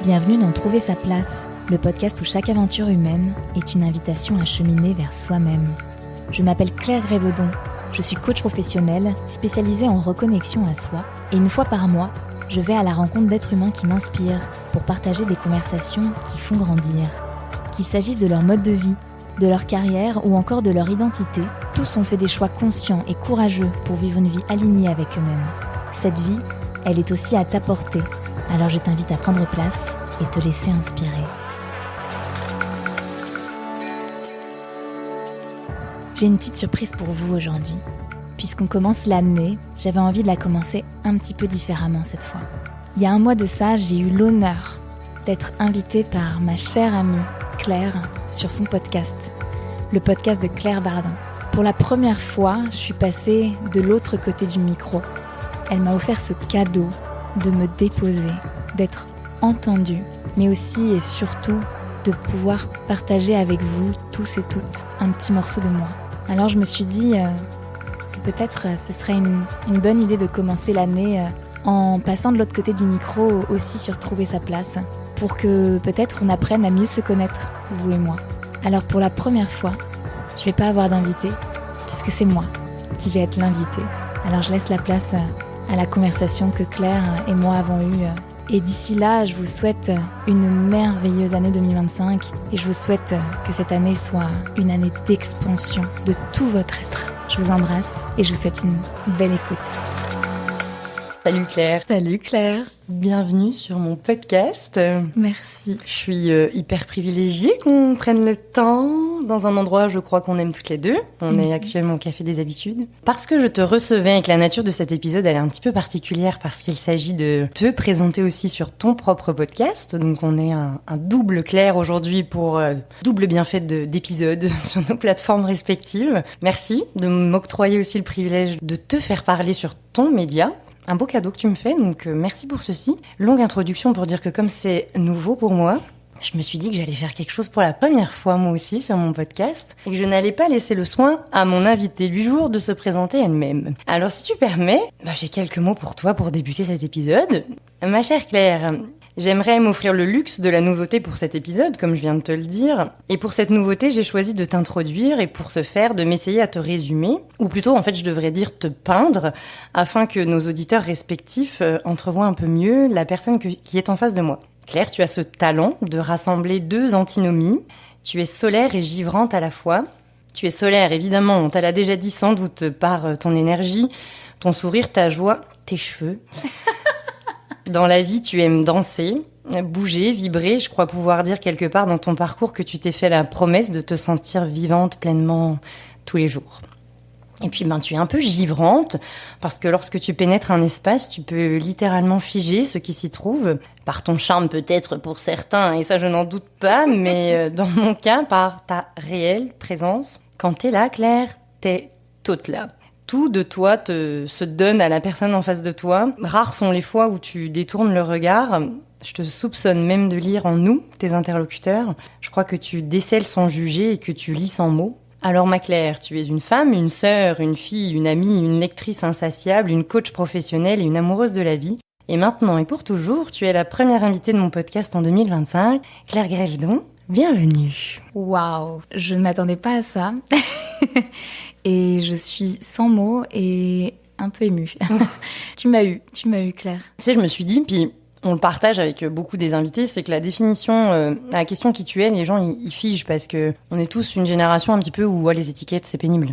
Bienvenue dans Trouver sa place, le podcast où chaque aventure humaine est une invitation à cheminer vers soi-même. Je m'appelle Claire Grévedon, je suis coach professionnelle spécialisée en reconnexion à soi et une fois par mois, je vais à la rencontre d'êtres humains qui m'inspirent pour partager des conversations qui font grandir. Qu'il s'agisse de leur mode de vie, de leur carrière ou encore de leur identité, tous ont fait des choix conscients et courageux pour vivre une vie alignée avec eux-mêmes. Cette vie, elle est aussi à ta portée. Alors je t'invite à prendre place et te laisser inspirer. J'ai une petite surprise pour vous aujourd'hui. Puisqu'on commence l'année, j'avais envie de la commencer un petit peu différemment cette fois. Il y a un mois de ça, j'ai eu l'honneur d'être invitée par ma chère amie Claire sur son podcast, le podcast de Claire Bardin. Pour la première fois, je suis passée de l'autre côté du micro. Elle m'a offert ce cadeau de me déposer, d'être entendue, mais aussi et surtout de pouvoir partager avec vous, tous et toutes, un petit morceau de moi. Alors je me suis dit que peut-être ce serait une bonne idée de commencer l'année en passant de l'autre côté du micro aussi sur Trouver sa place, pour que peut-être on apprenne à mieux se connaître, vous et moi. Alors pour la première fois, je vais pas avoir d'invité, puisque c'est moi qui vais être l'invité. Alors je laisse la place à la conversation que Claire et moi avons eue. Et d'ici là, je vous souhaite une merveilleuse année 2025 et je vous souhaite que cette année soit une année d'expansion de tout votre être. Je vous embrasse et je vous souhaite une belle écoute. Salut Claire. Salut Claire. Bienvenue sur mon podcast. Merci. Je suis hyper privilégiée qu'on prenne le temps dans un endroit, je crois qu'on aime toutes les deux. On est actuellement au Café des Habitudes. Parce que je te recevais et que la nature de cet épisode, elle est un petit peu particulière parce qu'il s'agit de te présenter aussi sur ton propre podcast. Donc on est un double Claire aujourd'hui pour double bienfait d'épisodes sur nos plateformes respectives. Merci de m'octroyer aussi le privilège de te faire parler sur ton média. Un beau cadeau que tu me fais, donc merci pour ceci. Longue introduction pour dire que comme c'est nouveau pour moi, je me suis dit que j'allais faire quelque chose pour la première fois moi aussi sur mon podcast et que je n'allais pas laisser le soin à mon invitée du jour de se présenter elle-même. Alors si tu permets, j'ai quelques mots pour toi pour débuter cet épisode. Ma chère Claire, j'aimerais m'offrir le luxe de la nouveauté pour cet épisode, comme je viens de te le dire. Et pour cette nouveauté, j'ai choisi de t'introduire et pour ce faire, de m'essayer à te résumer. Ou plutôt, en fait, je devrais dire te peindre, afin que nos auditeurs respectifs entrevoient un peu mieux la personne qui est en face de moi. Claire, tu as ce talent de rassembler deux antinomies. Tu es solaire et givrante à la fois. Tu es solaire, évidemment, on te l'a déjà dit sans doute, par ton énergie, ton sourire, ta joie, tes cheveux. Dans la vie, tu aimes danser, bouger, vibrer. Je crois pouvoir dire quelque part dans ton parcours que tu t'es fait la promesse de te sentir vivante pleinement tous les jours. Et puis, tu es un peu givrante, parce que lorsque tu pénètres un espace, tu peux littéralement figer ce qui s'y trouve. Par ton charme peut-être pour certains, et ça je n'en doute pas, mais dans mon cas, par ta réelle présence. Quand t'es là, Claire, t'es toute là. Tout de toi se donne à la personne en face de toi. Rares sont les fois où tu détournes le regard. Je te soupçonne même de lire en nous, tes interlocuteurs. Je crois que tu décèles sans juger et que tu lis sans mots. Alors ma Claire, tu es une femme, une sœur, une fille, une amie, une lectrice insatiable, une coach professionnelle et une amoureuse de la vie. Et maintenant et pour toujours, tu es la première invitée de mon podcast en 2025. Claire Grévedon, bienvenue. Waouh, je ne m'attendais pas à ça. Et je suis sans mots et un peu émue. Tu m'as eu Claire. Tu sais, je me suis dit, puis on le partage avec beaucoup des invités, c'est que la définition, à la question qui tu es, les gens ils figent parce que on est tous une génération un petit peu où les étiquettes c'est pénible.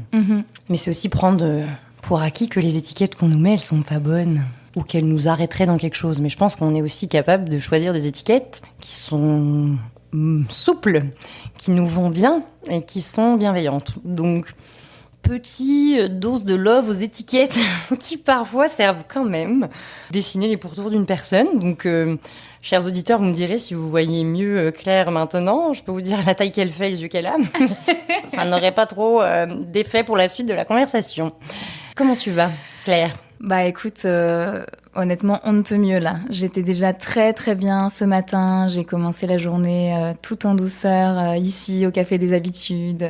Mais c'est aussi prendre pour acquis que les étiquettes qu'on nous met elles sont pas bonnes ou qu'elles nous arrêteraient dans quelque chose. Mais je pense qu'on est aussi capable de choisir des étiquettes qui sont souples, qui nous vont bien et qui sont bienveillantes. Donc petite dose de love aux étiquettes qui parfois servent quand même dessiner les pourtours d'une personne. Donc, chers auditeurs, vous me direz si vous voyez mieux Claire maintenant. Je peux vous dire la taille qu'elle fait, les yeux qu'elle a. Ça n'aurait pas trop d'effet pour la suite de la conversation. Comment tu vas, Claire ? Écoute, Honnêtement, on ne peut mieux là. J'étais déjà très très bien ce matin. J'ai commencé la journée tout en douceur, ici au Café des Habitudes,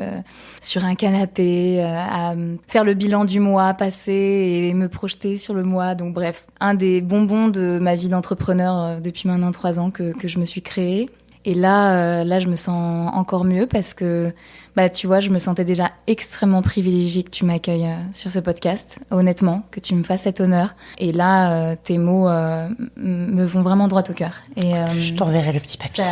sur un canapé, à faire le bilan du mois passé et me projeter sur le mois. Donc bref, un des bonbons de ma vie d'entrepreneur depuis maintenant 3 ans que je me suis créée. Et là, je me sens encore mieux parce que, tu vois, je me sentais déjà extrêmement privilégiée que tu m'accueilles sur ce podcast, honnêtement, que tu me fasses cet honneur. Et là, tes mots me vont vraiment droit au cœur. Et je t'enverrai le petit papier.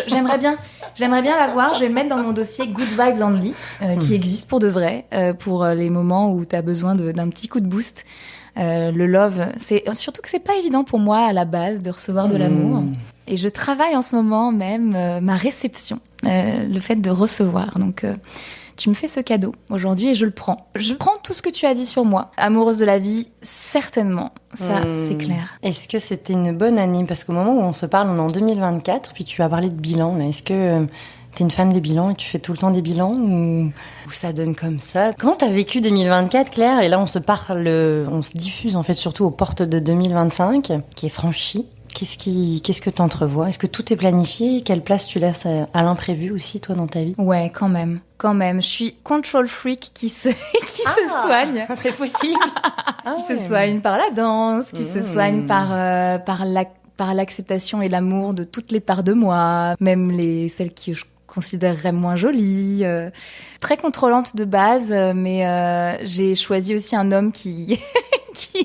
J'aimerais bien l'avoir. Je vais le mettre dans mon dossier Good Vibes Only, qui existe pour de vrai, pour les moments où tu as besoin d'un petit coup de boost. Le love, c'est surtout que c'est pas évident pour moi à la base de recevoir de l'amour. Et je travaille en ce moment même ma réception, le fait de recevoir. Donc, tu me fais ce cadeau aujourd'hui et je le prends. Je prends tout ce que tu as dit sur moi. Amoureuse de la vie, certainement. Ça, c'est clair. Est-ce que c'était une bonne année ? Parce qu'au moment où on se parle, on est en 2024, puis tu as parlé de bilan. Là. Est-ce que t'es une fan des bilans et tu fais tout le temps des bilans ou ça donne comme ça ? Comment t'as vécu 2024, Claire ? Et là, on se diffuse en fait surtout aux portes de 2025, qui est franchie. Qu'est-ce que t'entrevois ? Est-ce que tout est planifié ? Quelle place tu laisses à l'imprévu aussi, toi, dans ta vie ? Ouais, quand même. Je suis control freak qui se soigne. C'est possible. Qui se soigne par la danse, qui se soigne par l'acceptation et l'amour de toutes les parts de moi, même celles que je considérerais moins jolies. Très contrôlante de base, mais j'ai choisi aussi un homme qui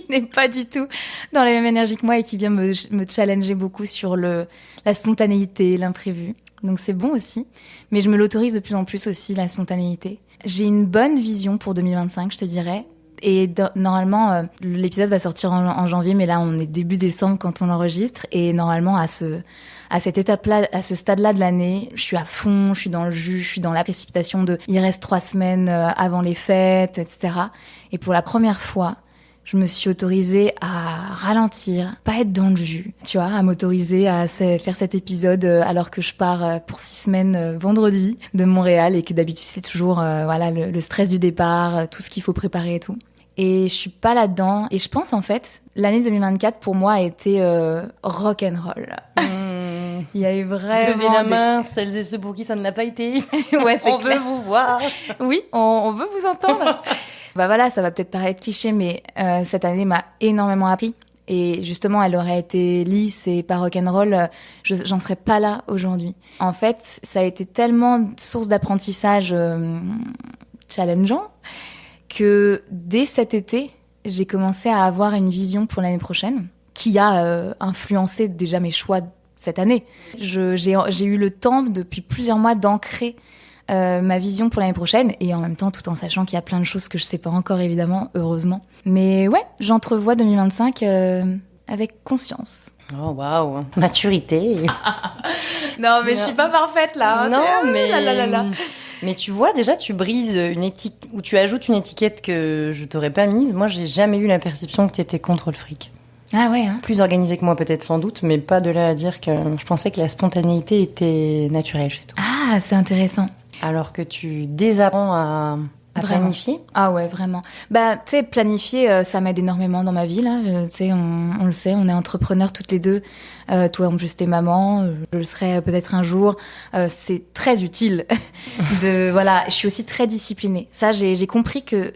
n'est pas du tout dans la même énergie que moi et qui vient me challenger beaucoup sur la spontanéité, l'imprévu. Donc c'est bon aussi, mais je me l'autorise de plus en plus aussi, la spontanéité. J'ai une bonne vision pour 2025, je te dirais. Et normalement, l'épisode va sortir en janvier, mais là, on est début décembre quand on l'enregistre. Et normalement, à cette étape-là, à ce stade-là de l'année, je suis à fond, je suis dans le jus, je suis dans la précipitation il reste 3 semaines avant les fêtes, etc. Et pour la première fois, je me suis autorisée à ralentir, pas être dans le jus, tu vois, à m'autoriser à faire cet épisode alors que je pars pour 6 semaines vendredi de Montréal et que d'habitude c'est toujours le stress du départ, tout ce qu'il faut préparer et tout. Et je suis pas là-dedans. Et je pense en fait, l'année 2024 pour moi a été rock and roll. Il y a eu vraiment... Levez la main, celles et ceux pour qui ça ne l'a pas été. Ouais, c'est on clair. veut vous voir. Oui, on veut vous entendre. Ça va peut-être paraître cliché, mais cette année m'a énormément appris. Et justement, elle aurait été lisse et pas rock'n'roll, j'en serais pas là aujourd'hui. En fait, ça a été tellement source d'apprentissage challengeant que dès cet été, j'ai commencé à avoir une vision pour l'année prochaine qui a influencé déjà mes choix cette année. J'ai eu le temps depuis plusieurs mois d'ancrer ma vision pour l'année prochaine et en même temps tout en sachant qu'il y a plein de choses que je sais pas encore évidemment, heureusement. Mais ouais, j'entrevois 2025 avec conscience. Oh waouh, maturité. Non mais je suis pas parfaite là. Non mais tu vois déjà tu brises une étiquette ou tu ajoutes une étiquette que je t'aurais pas mise. Moi j'ai jamais eu la perception que t'étais contre le fric. Ah ouais. Plus organisée que moi peut-être sans doute, mais pas de là à dire que je pensais que la spontanéité était naturelle chez toi. Ah c'est intéressant. Alors que tu désapprends à planifier. Ah ouais, vraiment. Tu sais, planifier, ça m'aide énormément dans ma vie, là. Tu sais, on le sait, on est entrepreneurs toutes les deux. Toi, en plus, t'es maman. Je le serai peut-être un jour. C'est très utile je suis aussi très disciplinée. Ça, j'ai compris que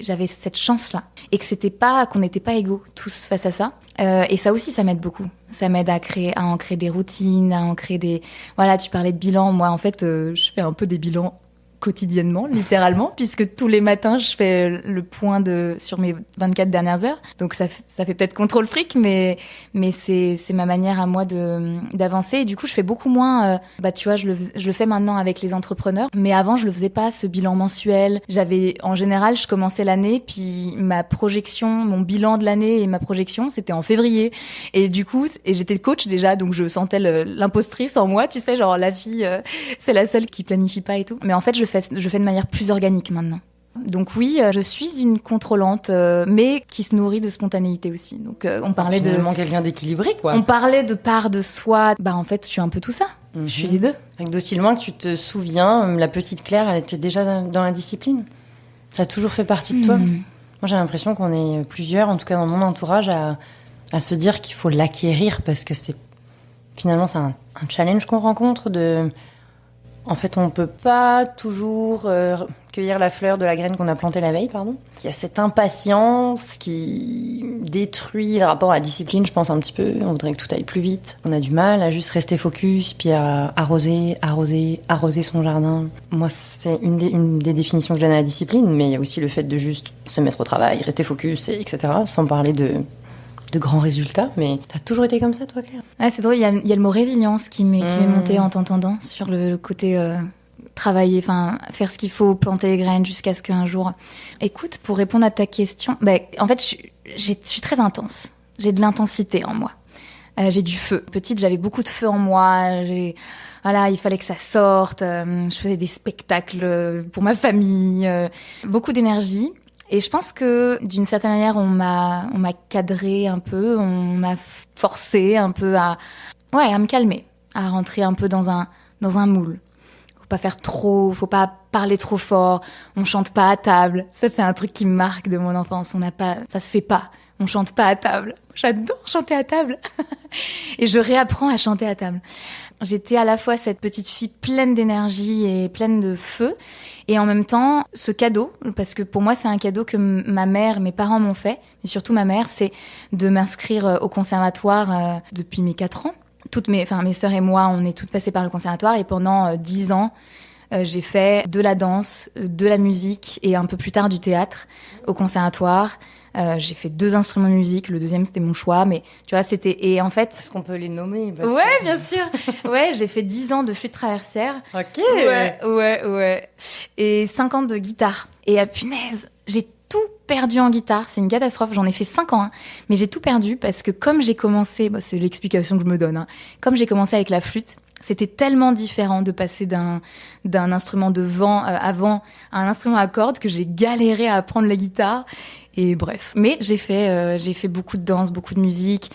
j'avais cette chance-là. Et que qu'on n'était pas égaux tous face à ça. Et ça aussi, ça m'aide beaucoup. Ça m'aide à ancrer des routines, à ancrer tu parlais de bilan. Moi, en fait, je fais un peu des bilans quotidiennement, littéralement, puisque tous les matins, je fais le point sur mes 24 dernières heures. Donc, ça fait peut-être contrôle fric, mais c'est ma manière à moi d'avancer. Et du coup, je fais beaucoup moins, tu vois, je le fais maintenant avec les entrepreneurs. Mais avant, je le faisais pas, ce bilan mensuel. En général, je commençais l'année, puis mon bilan de l'année et ma projection, c'était en février. Et du coup, j'étais coach déjà, donc je sentais l'impostrice en moi, tu sais, genre la fille, c'est la seule qui planifie pas et tout. Mais en fait, je fais de manière plus organique maintenant. Donc oui, je suis une contrôlante, mais qui se nourrit de spontanéité aussi. Donc on parlait finalement quelqu'un d'équilibré, quoi. On parlait de part de soi. En fait, je suis un peu tout ça. Je suis les deux. D'aussi loin que tu te souviens, la petite Claire, elle était déjà dans la discipline. Ça a toujours fait partie de toi. Moi, j'ai l'impression qu'on est plusieurs, en tout cas dans mon entourage, à à se dire qu'il faut l'acquérir parce que finalement c'est un challenge qu'on rencontre en fait, on peut pas toujours cueillir la fleur de la graine qu'on a plantée la veille, pardon. Il y a cette impatience qui détruit le rapport à la discipline, je pense un petit peu. On voudrait que tout aille plus vite. On a du mal à juste rester focus, puis à arroser son jardin. Moi, c'est une des définitions que je donne à la discipline, mais il y a aussi le fait de juste se mettre au travail, rester focus, etc. Sans parler de grands résultats, mais t'as toujours été comme ça, toi, Claire? Ouais, c'est drôle, il y a le mot résilience qui m'est monté en t'entendant sur le côté travailler, enfin faire ce qu'il faut, planter les graines jusqu'à ce qu'un jour... Écoute, pour répondre à ta question, en fait, je suis très intense. J'ai de l'intensité en moi. J'ai du feu. Petite, j'avais beaucoup de feu en moi. Voilà, il fallait que ça sorte. Je faisais des spectacles pour ma famille. Beaucoup d'énergie. Et je pense que d'une certaine manière, on m'a cadré un peu, on m'a forcé un peu à me calmer, à rentrer un peu dans un moule. Faut pas parler trop fort, on chante pas à table. Ça, c'est un truc qui me marque de mon enfance. Ça se fait pas. On chante pas à table. J'adore chanter à table. Et je réapprends à chanter à table. J'étais à la fois cette petite fille pleine d'énergie et pleine de feu, et en même temps, ce cadeau, parce que pour moi, c'est un cadeau que mes parents m'ont fait, mais surtout ma mère, c'est de m'inscrire au conservatoire depuis mes 4 ans. Mes sœurs et moi, on est toutes passées par le conservatoire, et pendant 10 ans, j'ai fait de la danse, de la musique et un peu plus tard du théâtre au conservatoire. J'ai fait 2 instruments de musique, le deuxième c'était mon choix, mais tu vois, et en fait... Est-ce qu'on peut les nommer? Ouais, bien sûr. Ouais, j'ai fait 10 ans de flûte traversière. Ok. Ouais. Et 5 ans de guitare. Et punaise, j'ai tout perdu en guitare. C'est une catastrophe. J'en ai fait 5 ans, hein. Mais j'ai tout perdu parce que comme j'ai commencé, c'est l'explication que je me donne, hein. Comme j'ai commencé avec la flûte, c'était tellement différent de passer d'un instrument de vent avant à un instrument à cordes que j'ai galéré à apprendre la guitare. Et bref. Mais j'ai fait beaucoup de danse, beaucoup de musique,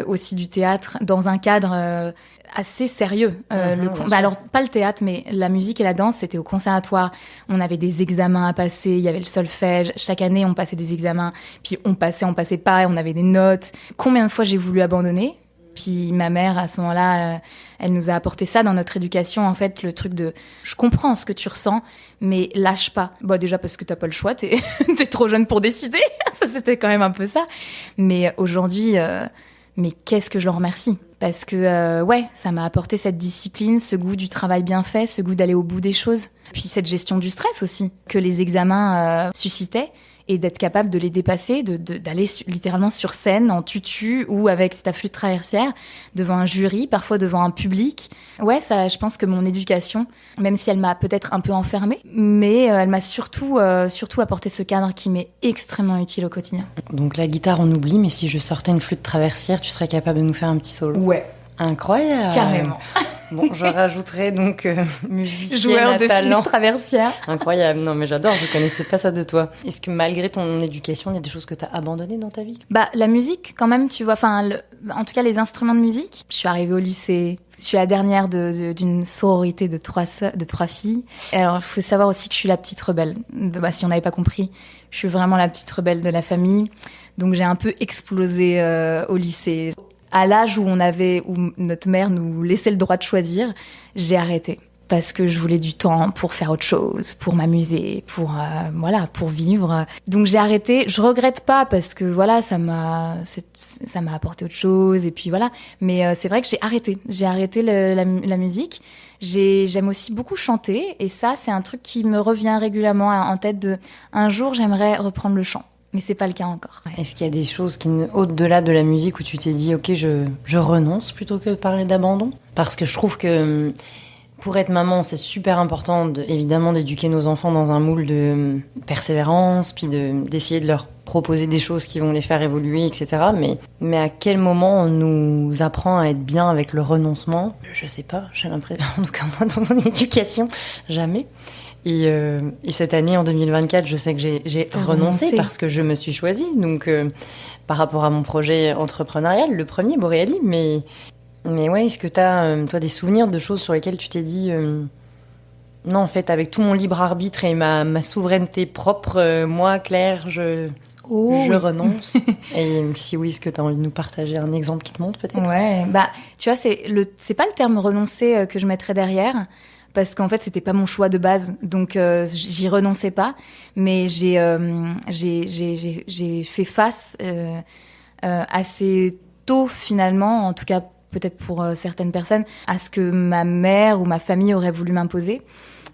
aussi du théâtre, dans un cadre assez sérieux. Alors, pas le théâtre, mais la musique et la danse, c'était au conservatoire. On avait des examens à passer, il y avait le solfège. Chaque année, on passait des examens, puis on passait pas, et on avait des notes. Combien de fois j'ai voulu abandonner? Puis ma mère, à ce moment-là, elle nous a apporté ça dans notre éducation, en fait, le truc de « je comprends ce que tu ressens, mais lâche pas ». Déjà parce que t'as pas le choix, t'es trop jeune pour décider. Ça, c'était quand même un peu ça. Mais aujourd'hui, mais qu'est-ce que je leur remercie. Parce que, ça m'a apporté cette discipline, ce goût du travail bien fait, ce goût d'aller au bout des choses. Puis cette gestion du stress aussi, que les examens suscitaient. Et d'être capable de les dépasser, d'aller littéralement sur scène en tutu ou avec ta flûte traversière devant un jury, parfois devant un public. Ouais, ça, je pense que mon éducation, même si elle m'a peut-être un peu enfermée, mais elle m'a surtout apporté ce cadre qui m'est extrêmement utile au quotidien. Donc la guitare, on oublie, mais si je sortais une flûte traversière, tu serais capable de nous faire un petit solo? Ouais. Incroyable. Carrément. Bon, je rajouterais donc musicienne joueur à de talent. flûte traversière. Incroyable. Non, mais j'adore. Je connaissais pas ça de toi. Est-ce que malgré ton éducation, il y a des choses que tu as abandonnées dans ta vie? La musique, quand même, tu vois. Enfin, en tout cas, les instruments de musique. Je suis arrivée au lycée. Je suis la dernière d'une sororité de 3 filles. Alors, il faut savoir aussi que je suis la petite rebelle. Si on n'avait pas compris, je suis vraiment la petite rebelle de la famille. Donc, j'ai un peu explosé au lycée. À l'âge où notre mère nous laissait le droit de choisir, j'ai arrêté. Parce que je voulais du temps pour faire autre chose, pour m'amuser, pour vivre. Donc j'ai arrêté. Je regrette pas parce que ça m'a apporté autre chose et puis voilà. Mais c'est vrai que j'ai arrêté. J'ai arrêté la musique. J'aime aussi beaucoup chanter et ça c'est un truc qui me revient régulièrement en tête un jour j'aimerais reprendre le chant. Mais c'est pas le cas encore. Ouais. Est-ce qu'il y a des choses au-delà de la musique où tu t'es dit ok je renonce plutôt que de parler d'abandon? Parce que je trouve que pour être maman, c'est super important évidemment d'éduquer nos enfants dans un moule de persévérance, puis d'essayer de leur proposer des choses qui vont les faire évoluer, etc. Mais à quel moment on nous apprend à être bien avec le renoncement? Je sais pas, j'ai l'impression, en tout cas moi dans mon éducation, jamais. Et cette année, en 2024, je sais que j'ai renoncé parce que je me suis choisie. Donc, par rapport à mon projet entrepreneurial, le premier, Boréali. Mais ouais, est-ce que tu as, toi, des souvenirs de choses sur lesquelles tu t'es dit non, en fait, avec tout mon libre arbitre et ma souveraineté propre, moi, Claire, je je renonce. Et si oui, est-ce que tu as envie de nous partager un exemple qui te montre peut-être? Ouais, tu vois, c'est pas le terme renoncer que je mettrais derrière, parce qu'en fait, c'était pas mon choix de base, donc j'y renonçais pas. Mais j'ai fait face assez tôt finalement, en tout cas peut-être pour certaines personnes, à ce que ma mère ou ma famille aurait voulu m'imposer.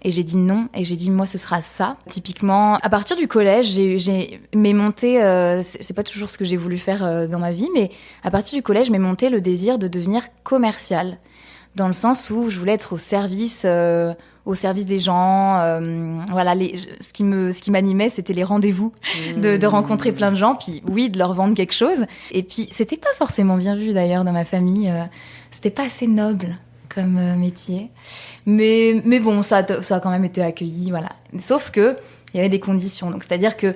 Et j'ai dit non, et j'ai dit moi ce sera ça. Typiquement, à partir du collège, j'ai m'est monté, c'est pas toujours ce que j'ai voulu faire dans ma vie, mais à partir du collège, m'est monté le désir de devenir commerciale, dans le sens où je voulais être au service des gens. Voilà, ce qui m'animait, c'était les rendez-vous, de rencontrer plein de gens, puis oui, de leur vendre quelque chose. Et puis c'était pas forcément bien vu d'ailleurs dans ma famille. C'était pas assez noble comme métier. Mais bon, ça a quand même été accueilli, voilà. Sauf que il y avait des conditions. Donc, c'est-à-dire que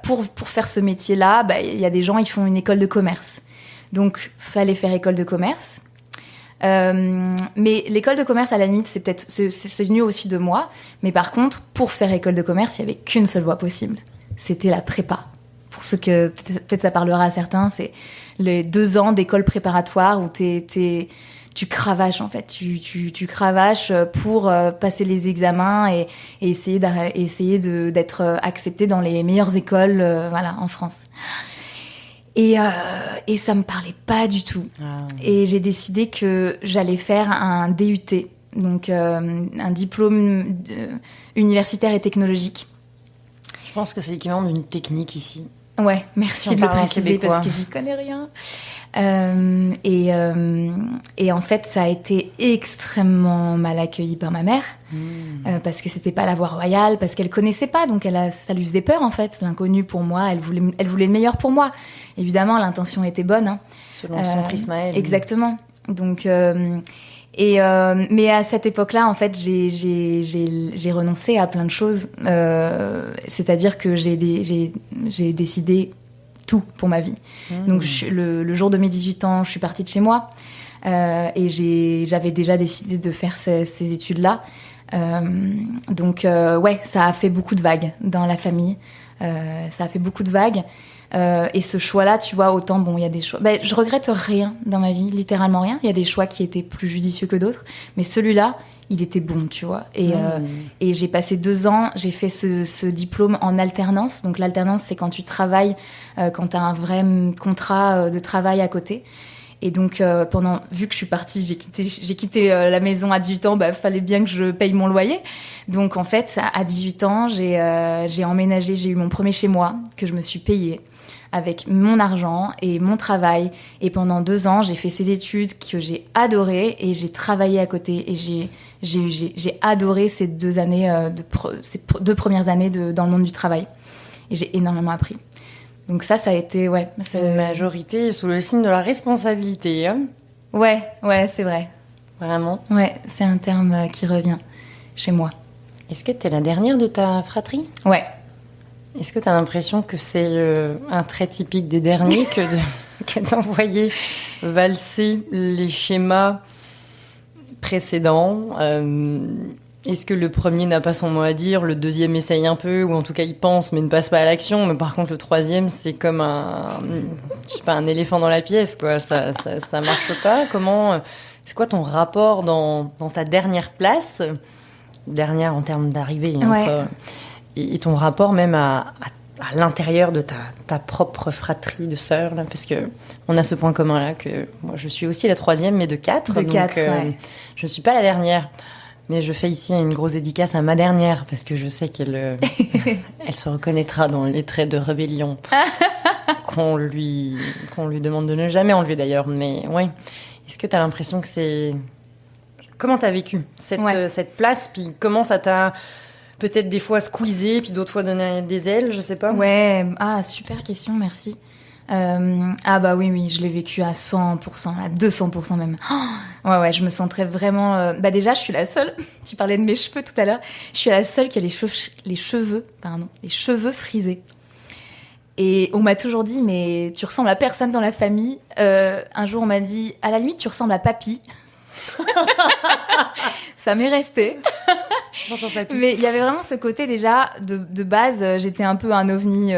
pour faire ce métier-là, il y a des gens, ils font une école de commerce. Donc, fallait faire école de commerce. Mais l'école de commerce, à la limite, c'est venu aussi de moi. Mais par contre, pour faire école de commerce, il y avait qu'une seule voie possible. C'était la prépa. Pour ceux que peut-être ça parlera à certains, c'est les 2 ans d'école préparatoire où tu cravaches en fait, tu cravaches pour passer les examens et essayer d'être accepté dans les meilleures écoles voilà, en France. Et ça me parlait pas du tout. Et j'ai décidé que j'allais faire un DUT, donc un diplôme universitaire et technologique. Je pense que c'est l'équivalent d'une technique ici. Ouais, merci de le préciser parce que j'y connais rien. Et en fait, ça a été extrêmement mal accueilli par ma mère parce que c'était pas la voie royale, parce qu'elle connaissait pas, donc ça lui faisait peur en fait, l'inconnu pour moi. Elle voulait le meilleur pour moi. Évidemment, l'intention était bonne. Hein. Selon son prisme à elle. Exactement. Donc, mais à cette époque-là, en fait, j'ai renoncé à plein de choses. C'est-à-dire que j'ai décidé tout pour ma vie. Donc le jour de mes 18 ans, je suis partie de chez moi et j'avais déjà décidé de faire ces études-là. Donc ouais, ça a fait beaucoup de vagues dans la famille. Ça a fait beaucoup de vagues. Et ce choix-là, tu vois, autant, bon, il y a des choix... je regrette rien dans ma vie, littéralement rien. Il y a des choix qui étaient plus judicieux que d'autres. Mais celui-là, il était bon, tu vois. Et j'ai passé 2 ans, j'ai fait ce diplôme en alternance. Donc l'alternance, c'est quand tu travailles, quand tu as un vrai contrat de travail à côté. Et donc, vu que je suis partie, j'ai quitté la maison à 18 ans, fallait bien que je paye mon loyer. Donc, en fait, à 18 ans, j'ai emménagé, j'ai eu mon premier chez moi, que je me suis payé avec mon argent et mon travail. Et pendant 2 ans, j'ai fait ces études que j'ai adorées et j'ai travaillé à côté. Et j'ai adoré ces 2 années, ces 2 premières années dans le monde du travail. Et j'ai énormément appris. Donc ça a été, ouais. Une majorité sous le signe de la responsabilité. Hein. Ouais, c'est vrai. Vraiment. Ouais, c'est un terme qui revient chez moi. Est-ce que t'es la dernière de ta fratrie? Ouais. Est-ce que t'as l'impression que c'est un trait typique des derniers que d'envoyer valser les schémas précédents? Est-ce que le premier n'a pas son mot à dire, le deuxième essaye un peu, ou en tout cas il pense mais ne passe pas à l'action, mais par contre le troisième c'est comme un éléphant dans la pièce, quoi. Ça marche pas. C'est quoi ton rapport dans ta dernière place, dernière en termes d'arrivée, hein, ouais. Et ton rapport même à l'intérieur de ta propre fratrie de sœurs, là, parce que on a ce point commun là que moi je suis aussi la troisième, mais de 4. De 4, ouais. Je suis pas la dernière. Mais je fais ici une grosse dédicace à ma dernière, parce que je sais qu'elle elle se reconnaîtra dans les traits de rébellion qu'on lui demande de ne jamais enlever d'ailleurs. Mais ouais, est-ce que tu as l'impression que c'est... Comment tu as vécu cette place, puis comment ça t'a peut-être des fois squeezé, puis d'autres fois donné des ailes, je sais pas. Ouais, super question, merci. Oui, je l'ai vécu à 100%, à 200% même. Oh, ouais, je me sentais vraiment... déjà, je suis la seule... Tu parlais de mes cheveux tout à l'heure. Je suis la seule qui a les cheveux frisés. Et on m'a toujours dit, mais tu ressembles à personne dans la famille. Un jour, on m'a dit, à la limite, tu ressembles à papy. Ça m'est resté. Bonjour papy. Mais il y avait vraiment ce côté déjà, de base, j'étais un peu un ovni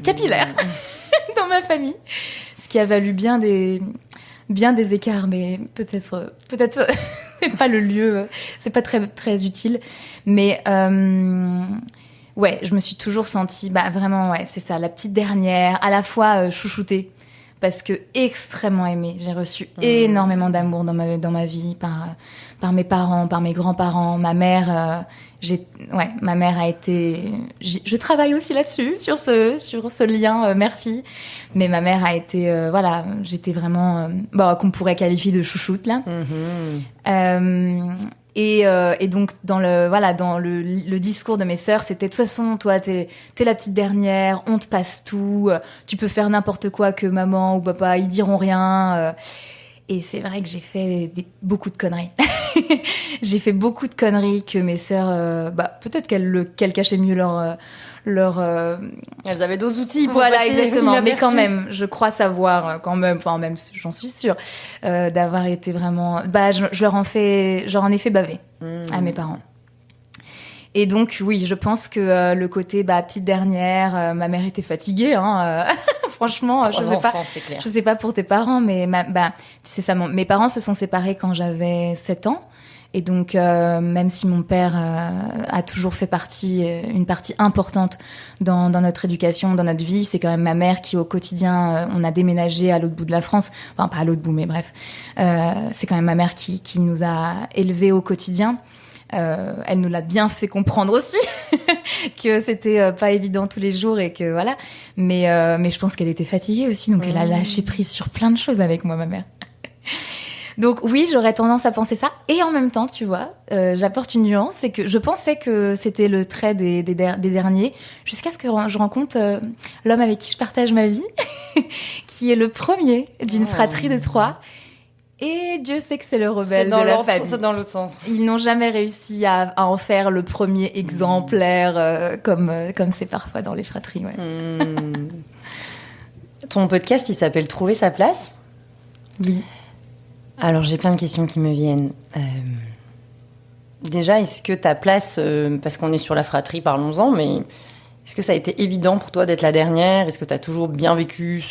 capillaire dans ma famille. Ce qui a valu bien des écarts, mais peut-être c'est pas le lieu, c'est pas très, très utile. Mais ouais, je me suis toujours sentie, vraiment, ouais, c'est ça, la petite dernière, à la fois chouchoutée, parce que extrêmement aimée. J'ai reçu énormément d'amour dans ma vie, par mes parents, par mes grands-parents, ma mère. Ma mère a été. Je travaille aussi là-dessus, sur ce lien mère-fille. Mais ma mère a été, j'étais vraiment, qu'on pourrait qualifier de chouchoute là. Et donc dans le discours de mes sœurs, c'était de toute façon, toi, t'es la petite dernière, on te passe tout, tu peux faire n'importe quoi que maman ou papa, ils diront rien. Et c'est vrai que j'ai fait beaucoup de conneries. J'ai fait beaucoup de conneries que mes sœurs, peut-être qu'elles cachaient mieux leur Elles avaient d'autres outils pour voilà, passer exactement. inaperçu. Mais quand même, je crois savoir, même, j'en suis sûre, d'avoir été vraiment. J'en ai fait baver à mes parents. Et donc, oui, je pense que le côté petite dernière, ma mère était fatiguée, franchement, je sais pas. C'est clair. Je sais pas pour tes parents, mais c'est ça. Mes parents se sont séparés quand j'avais 7 ans. Et donc, même si mon père a toujours fait une partie importante dans notre éducation, dans notre vie, c'est quand même ma mère qui, au quotidien, on a déménagé à l'autre bout de la France. Enfin, pas à l'autre bout, mais bref. C'est quand même ma mère qui nous a élevés au quotidien. Elle nous l'a bien fait comprendre aussi que c'était pas évident tous les jours et que voilà. Mais je pense qu'elle était fatiguée aussi, donc elle a lâché prise sur plein de choses avec moi, ma mère. Donc oui, j'aurais tendance à penser ça. Et en même temps, tu vois, j'apporte une nuance, c'est que je pensais que c'était le trait des derniers, jusqu'à ce que je rencontre l'homme avec qui je partage ma vie, qui est le premier d'une fratrie de 3. Et Dieu sait que c'est le rebelle de la famille. C'est dans l'autre sens. Ils n'ont jamais réussi à en faire le premier exemplaire, comme c'est parfois dans les fratries. Ouais. Ton podcast, il s'appelle Trouver sa place. Oui. Alors, j'ai plein de questions qui me viennent. Déjà, est-ce que ta place, parce qu'on est sur la fratrie, parlons-en, mais est-ce que ça a été évident pour toi d'être la dernière ? Est-ce que tu as toujours bien vécu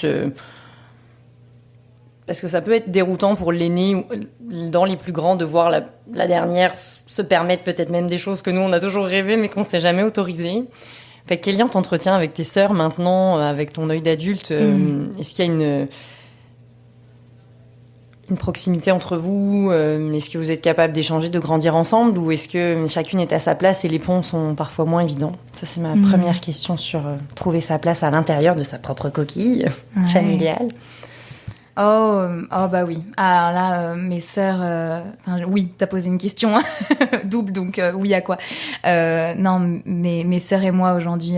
Parce que ça peut être déroutant pour l'aîné ou dans les plus grands de voir la dernière se permettre peut-être même des choses que nous, on a toujours rêvé, mais qu'on ne s'est jamais autorisé. Fait, quel lien t'entretiens avec tes sœurs maintenant, avec ton œil d'adulte ? Est-ce qu'il y a une proximité entre vous ? Est-ce que vous êtes capable d'échanger, de grandir ensemble ? Ou est-ce que chacune est à sa place et les ponts sont parfois moins évidents ? Ça, c'est ma première question sur trouver sa place à l'intérieur de sa propre coquille familiale. Oh oui. Alors là, mes sœurs... oui, t'as posé une question double, donc oui à quoi ? Non, mes sœurs et moi, aujourd'hui...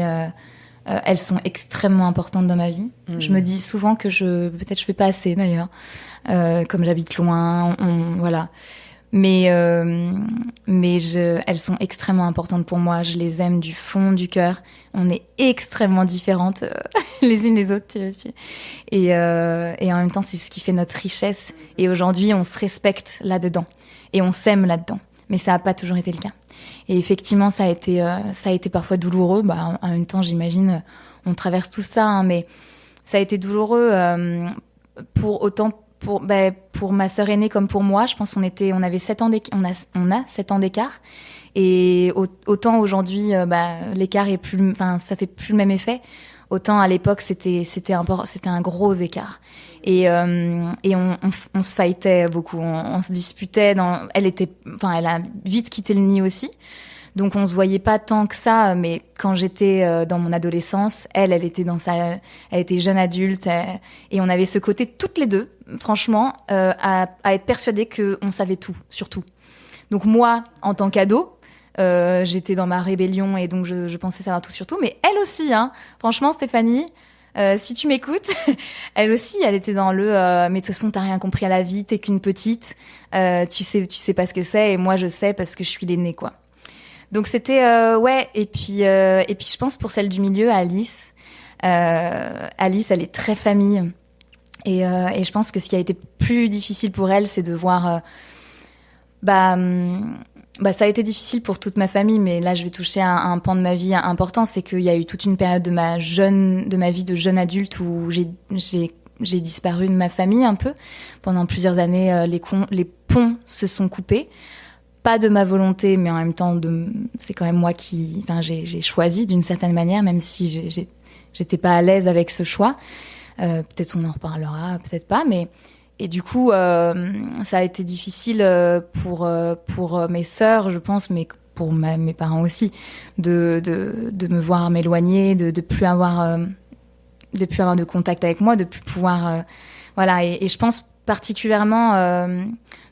elles sont extrêmement importantes dans ma vie. Je me dis souvent que peut-être je fais pas assez d'ailleurs, comme j'habite loin, voilà. Mais elles sont extrêmement importantes pour moi. Je les aime du fond du cœur. On est extrêmement différentes les unes les autres. Et en même temps, c'est ce qui fait notre richesse. Et aujourd'hui, on se respecte là-dedans et on s'aime là-dedans. Mais ça n'a pas toujours été le cas. Et effectivement, ça a été parfois douloureux. En même temps, j'imagine, on traverse tout ça, mais ça a été douloureux pour ma sœur aînée comme pour moi. Je pense qu'on avait 7 ans on a 7 ans d'écart. Et autant aujourd'hui, l'écart est plus, ça fait plus le même effet. Autant à l'époque, c'était un gros écart. Et on se fightait beaucoup, on se disputait. Elle a vite quitté le nid aussi. Donc on se voyait pas tant que ça, mais quand j'étais dans mon adolescence, elle était elle était jeune adulte, et on avait ce côté toutes les deux, franchement, à être persuadées qu'on savait tout, surtout. Donc moi, en tant qu'ado, j'étais dans ma rébellion et donc je pensais savoir tout sur tout, mais elle aussi, franchement, Stéphanie. Si tu m'écoutes, elle aussi, elle était dans mais de toute façon, t'as rien compris à la vie, t'es qu'une petite, tu sais pas ce que c'est, et moi je sais parce que je suis l'aînée, quoi. Donc c'était et puis je pense pour celle du milieu, Alice, elle est très famille, et je pense que ce qui a été plus difficile pour elle, c'est de voir Ça a été difficile pour toute ma famille, mais là, je vais toucher un pan de ma vie important. C'est qu'il y a eu toute une période de ma vie de jeune adulte où j'ai disparu de ma famille un peu. Pendant plusieurs années, les ponts se sont coupés. Pas de ma volonté, mais en même temps, c'est quand même moi j'ai choisi d'une certaine manière, même si j'étais pas à l'aise avec ce choix. Peut-être on en reparlera, peut-être pas, mais et du coup, ça a été difficile pour mes sœurs, je pense, mais pour mes parents aussi, de me voir m'éloigner, de plus avoir de contact avec moi, de plus pouvoir voilà. Et je pense particulièrement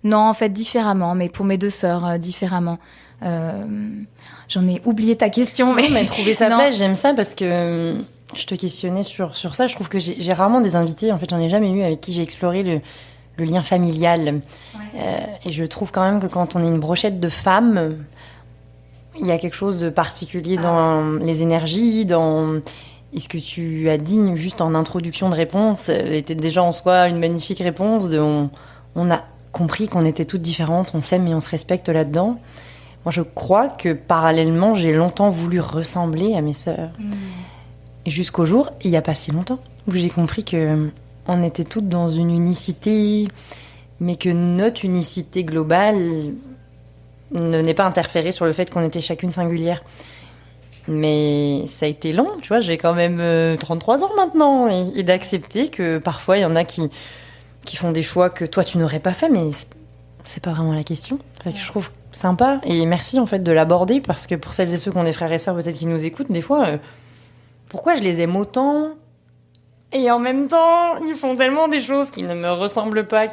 non, en fait, différemment, mais pour mes deux sœurs, différemment. J'en ai oublié ta question, mais... Non, mais trouver sa place, j'aime ça parce que je te questionnais sur ça. Je trouve que j'ai rarement des invités, en fait, j'en ai jamais eu avec qui j'ai exploré le lien familial. Ouais. Et je trouve quand même que quand on est une brochette de femmes, il y a quelque chose de particulier dans les énergies, dans... Et ce que tu as dit juste en introduction de réponse était déjà en soi une magnifique réponse. On a compris qu'on était toutes différentes, on s'aime et on se respecte là-dedans. Moi, je crois que parallèlement, j'ai longtemps voulu ressembler à mes sœurs. Et jusqu'au jour, il n'y a pas si longtemps, où j'ai compris qu'on était toutes dans une unicité, mais que notre unicité globale ne n'est pas interférée sur le fait qu'on était chacune singulière. Mais ça a été long, tu vois, j'ai quand même 33 ans maintenant, et d'accepter que parfois, il y en a qui font des choix que toi, tu n'aurais pas fait, mais c'est pas vraiment la question. Fait que je trouve sympa, et merci en fait de l'aborder, parce que pour celles et ceux qui ont des frères et sœurs peut-être qui nous écoutent, des fois, pourquoi je les aime autant et en même temps, ils font tellement des choses qui ne me ressemblent pas.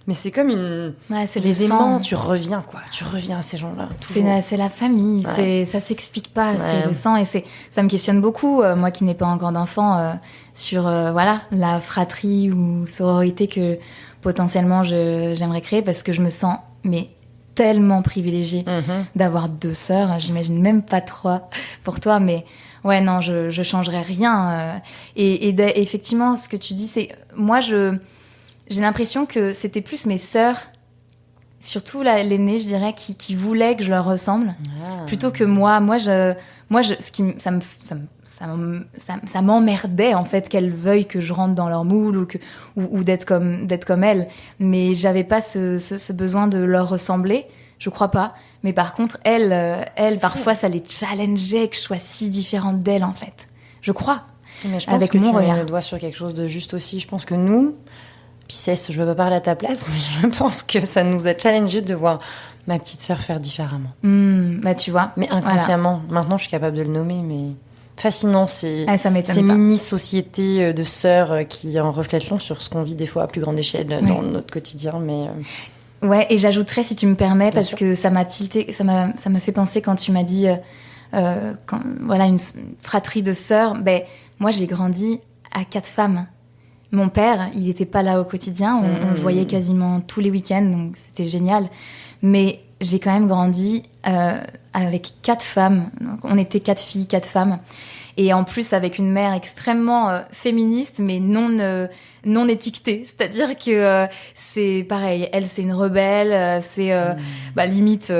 Mais c'est comme une... Ouais, c'est les aimants, tu reviens à ces gens-là. C'est la famille, ça s'explique pas, c'est le sang. Et ça me questionne beaucoup, moi qui n'ai pas encore d'enfant, sur la fratrie ou sororité que potentiellement j'aimerais créer, parce que je me sens tellement privilégiée d'avoir 2 sœurs. J'imagine même pas 3 pour toi, mais... Ouais, non, je changerais rien. Et effectivement, ce que tu dis, c'est... Moi, j'ai l'impression que c'était plus mes sœurs, surtout l'aînée, je dirais, qui voulaient que je leur ressemble, plutôt que moi. Ça m'emmerdait, en fait, qu'elles veuillent que je rentre dans leur moule ou d'être comme elles. Mais j'avais pas ce besoin de leur ressembler, je crois pas. Mais par contre, elles parfois, ça les challengeait que je sois si différente d'elles, en fait. Je crois. Mais je pense avec que mon regard. Tu mets le doigt sur quelque chose de juste aussi. Je pense que nous, Pisces, je veux pas parler à ta place, mais je pense que ça nous a challengé de voir ma petite sœur faire différemment. Tu vois. Mais inconsciemment. Voilà. Maintenant, je suis capable de le nommer, mais fascinant, ces pas. mini-sociétés de sœurs qui en reflètent long sur ce qu'on vit des fois à plus grande échelle dans notre quotidien, mais... Ouais, et j'ajouterais, si tu me permets, parce que ça m'a tilté, ça m'a fait penser quand tu m'as dit, une fratrie de sœurs. Moi, j'ai grandi à 4 femmes. Mon père, il n'était pas là au quotidien, on le voyait quasiment tous les week-ends, donc c'était génial. Mais j'ai quand même grandi avec 4 femmes. Donc, on était 4 filles, 4 femmes. Et en plus, avec une mère extrêmement féministe, mais non étiquetée. C'est-à-dire que c'est pareil, elle, c'est une rebelle, c'est limite...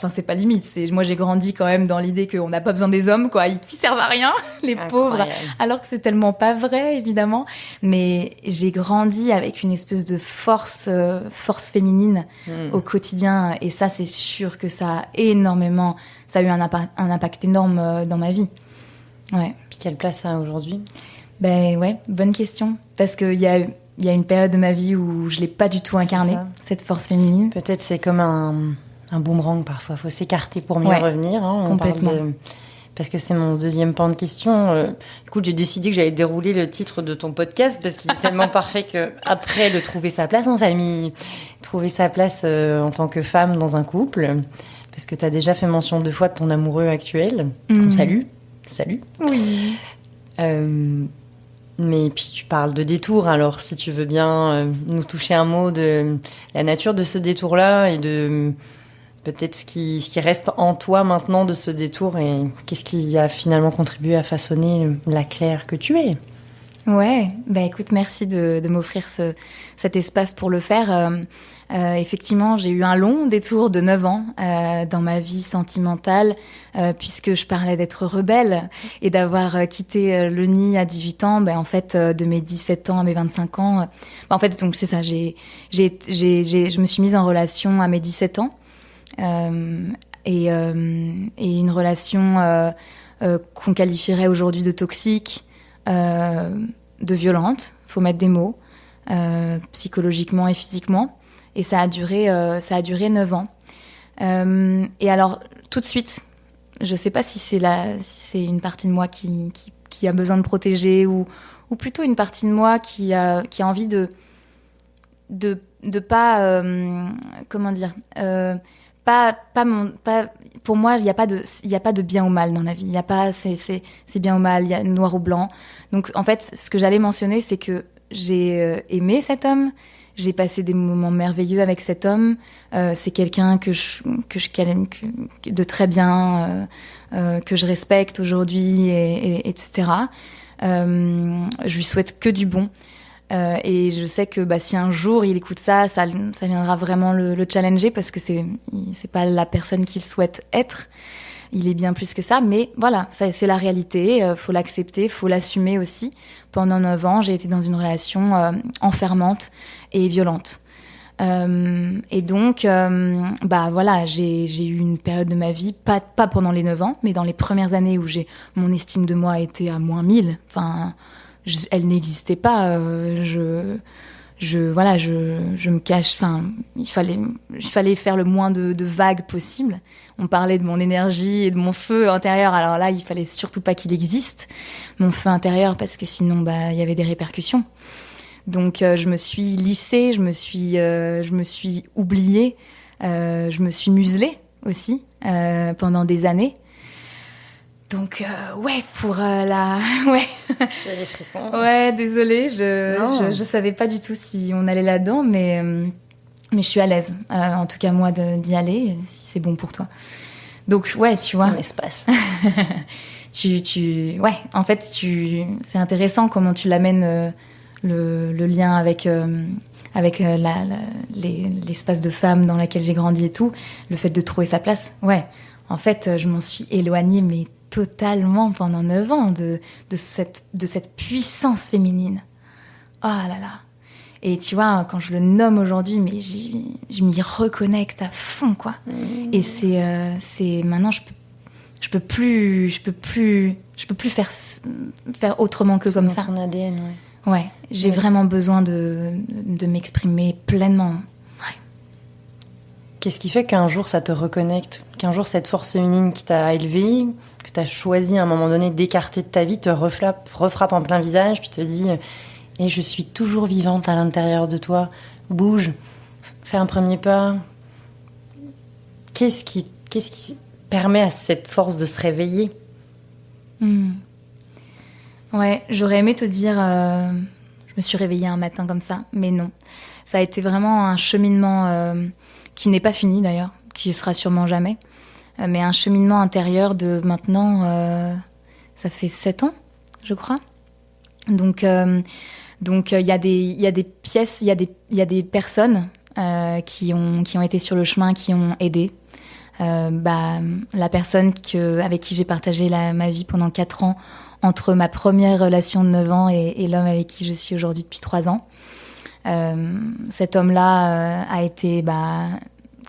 c'est pas limite. Moi, j'ai grandi quand même dans l'idée qu'on n'a pas besoin des hommes, quoi, qui servent à rien, les Incroyable. pauvres. Alors que c'est tellement pas vrai, évidemment. Mais j'ai grandi avec une espèce de force féminine au quotidien. Et ça, c'est sûr que ça a eu un impact énorme dans ma vie. Ouais. Puis quelle place ça a aujourd'hui ? Bonne question. Parce qu'il y a une période de ma vie où je l'ai pas du tout incarnée, cette force féminine. Peut-être c'est comme un boomerang parfois. Il faut s'écarter pour mieux revenir. Complètement. Parce que c'est mon deuxième pan de question. Écoute, j'ai décidé que j'allais dérouler le titre de ton podcast parce qu'il est tellement parfait qu'après le trouver sa place en famille, trouver sa place en tant que femme dans un couple, parce que tu as déjà fait mention 2 fois de ton amoureux actuel, qu'on salue. Salut. Oui. Mais puis tu parles de détour, alors si tu veux bien nous toucher un mot de la nature de ce détour-là et de peut-être ce qui reste en toi maintenant de ce détour et qu'est-ce qui a finalement contribué à façonner la Claire que tu es. Ouais, bah écoute, merci de m'offrir cet espace pour le faire. Effectivement, j'ai eu un long détour de 9 ans dans ma vie sentimentale, puisque je parlais d'être rebelle et d'avoir quitté le nid à 18 ans. En fait, de mes 17 ans à mes 25 ans, en fait, donc c'est ça. Je me suis mise en relation à mes 17 ans et une relation qu'on qualifierait aujourd'hui de toxique. De violente, faut mettre des mots, psychologiquement et physiquement. Et ça a duré 9 ans. Et alors, tout de suite, je sais pas si c'est une partie de moi qui a besoin de protéger ou plutôt une partie de moi qui a envie de pas, comment dire, pas pour moi, il n'y a pas de bien ou mal dans la vie. Il y a pas, c'est bien ou mal, il y a noir ou blanc. Donc, en fait, ce que j'allais mentionner, c'est que j'ai aimé cet homme. J'ai passé des moments merveilleux avec cet homme. C'est quelqu'un que de très bien, que je respecte aujourd'hui, etc. Je lui souhaite que du bon. Et je sais que si un jour il écoute ça viendra vraiment le challenger parce que c'est pas la personne qu'il souhaite être. Il est bien plus que ça, mais voilà, ça, c'est la réalité. Faut l'accepter, faut l'assumer aussi. Pendant 9 ans, j'ai été dans une relation enfermante et violente. Et donc, voilà, j'ai eu une période de ma vie, pas pendant les 9 ans, mais dans les premières années où mon estime de moi était à moins 1000. Enfin, elle n'existait pas. Je me cache. Enfin, il fallait faire le moins de vagues possible. On parlait de mon énergie et de mon feu intérieur. Alors là, il fallait surtout pas qu'il existe, mon feu intérieur, parce que sinon, il y avait des répercussions. Donc, je me suis lissée, je me suis oubliée, je me suis muselée aussi pendant des années. Donc, pour ouais. J'ai des frissons. Ouais, désolée, je savais pas du tout si on allait là-dedans, mais je suis à l'aise, en tout cas moi, d'y aller, si c'est bon pour toi. Donc, ouais, tu vois. Ton espace. Ouais, en fait, c'est intéressant comment tu l'amènes, le lien avec l'espace de femme dans lequel j'ai grandi et tout, le fait de trouver sa place. Ouais, en fait, je m'en suis éloignée, mais totalement pendant 9 ans de cette puissance féminine. Oh là là. Et tu vois, quand je le nomme aujourd'hui, mais je m'y reconnecte à fond, quoi. Et c'est maintenant, je peux plus faire autrement que comme ça. Dans ton ADN, ouais. Ouais, j'ai vraiment besoin de m'exprimer pleinement. Ouais. Qu'est-ce qui fait qu'un jour ça te reconnecte, qu'un jour cette force féminine qui t'a élevée, que t'as choisi à un moment donné d'écarter de ta vie, te refrappe en plein visage, puis te dit et je suis toujours vivante à l'intérieur de toi, bouge, fais un premier pas. Qu'est-ce qui permet à cette force de se réveiller? Ouais, j'aurais aimé te dire je me suis réveillée un matin comme ça, mais non. Ça a été vraiment un cheminement qui n'est pas fini d'ailleurs, qui sera sûrement jamais, mais un cheminement intérieur de maintenant, ça fait 7 ans, je crois. Donc il y a des pièces, il y a des personnes qui ont été sur le chemin, qui ont aidé. La personne avec qui j'ai partagé ma vie pendant 4 ans, entre ma première relation de 9 ans et l'homme avec qui je suis aujourd'hui depuis 3 ans. Cet homme-là a été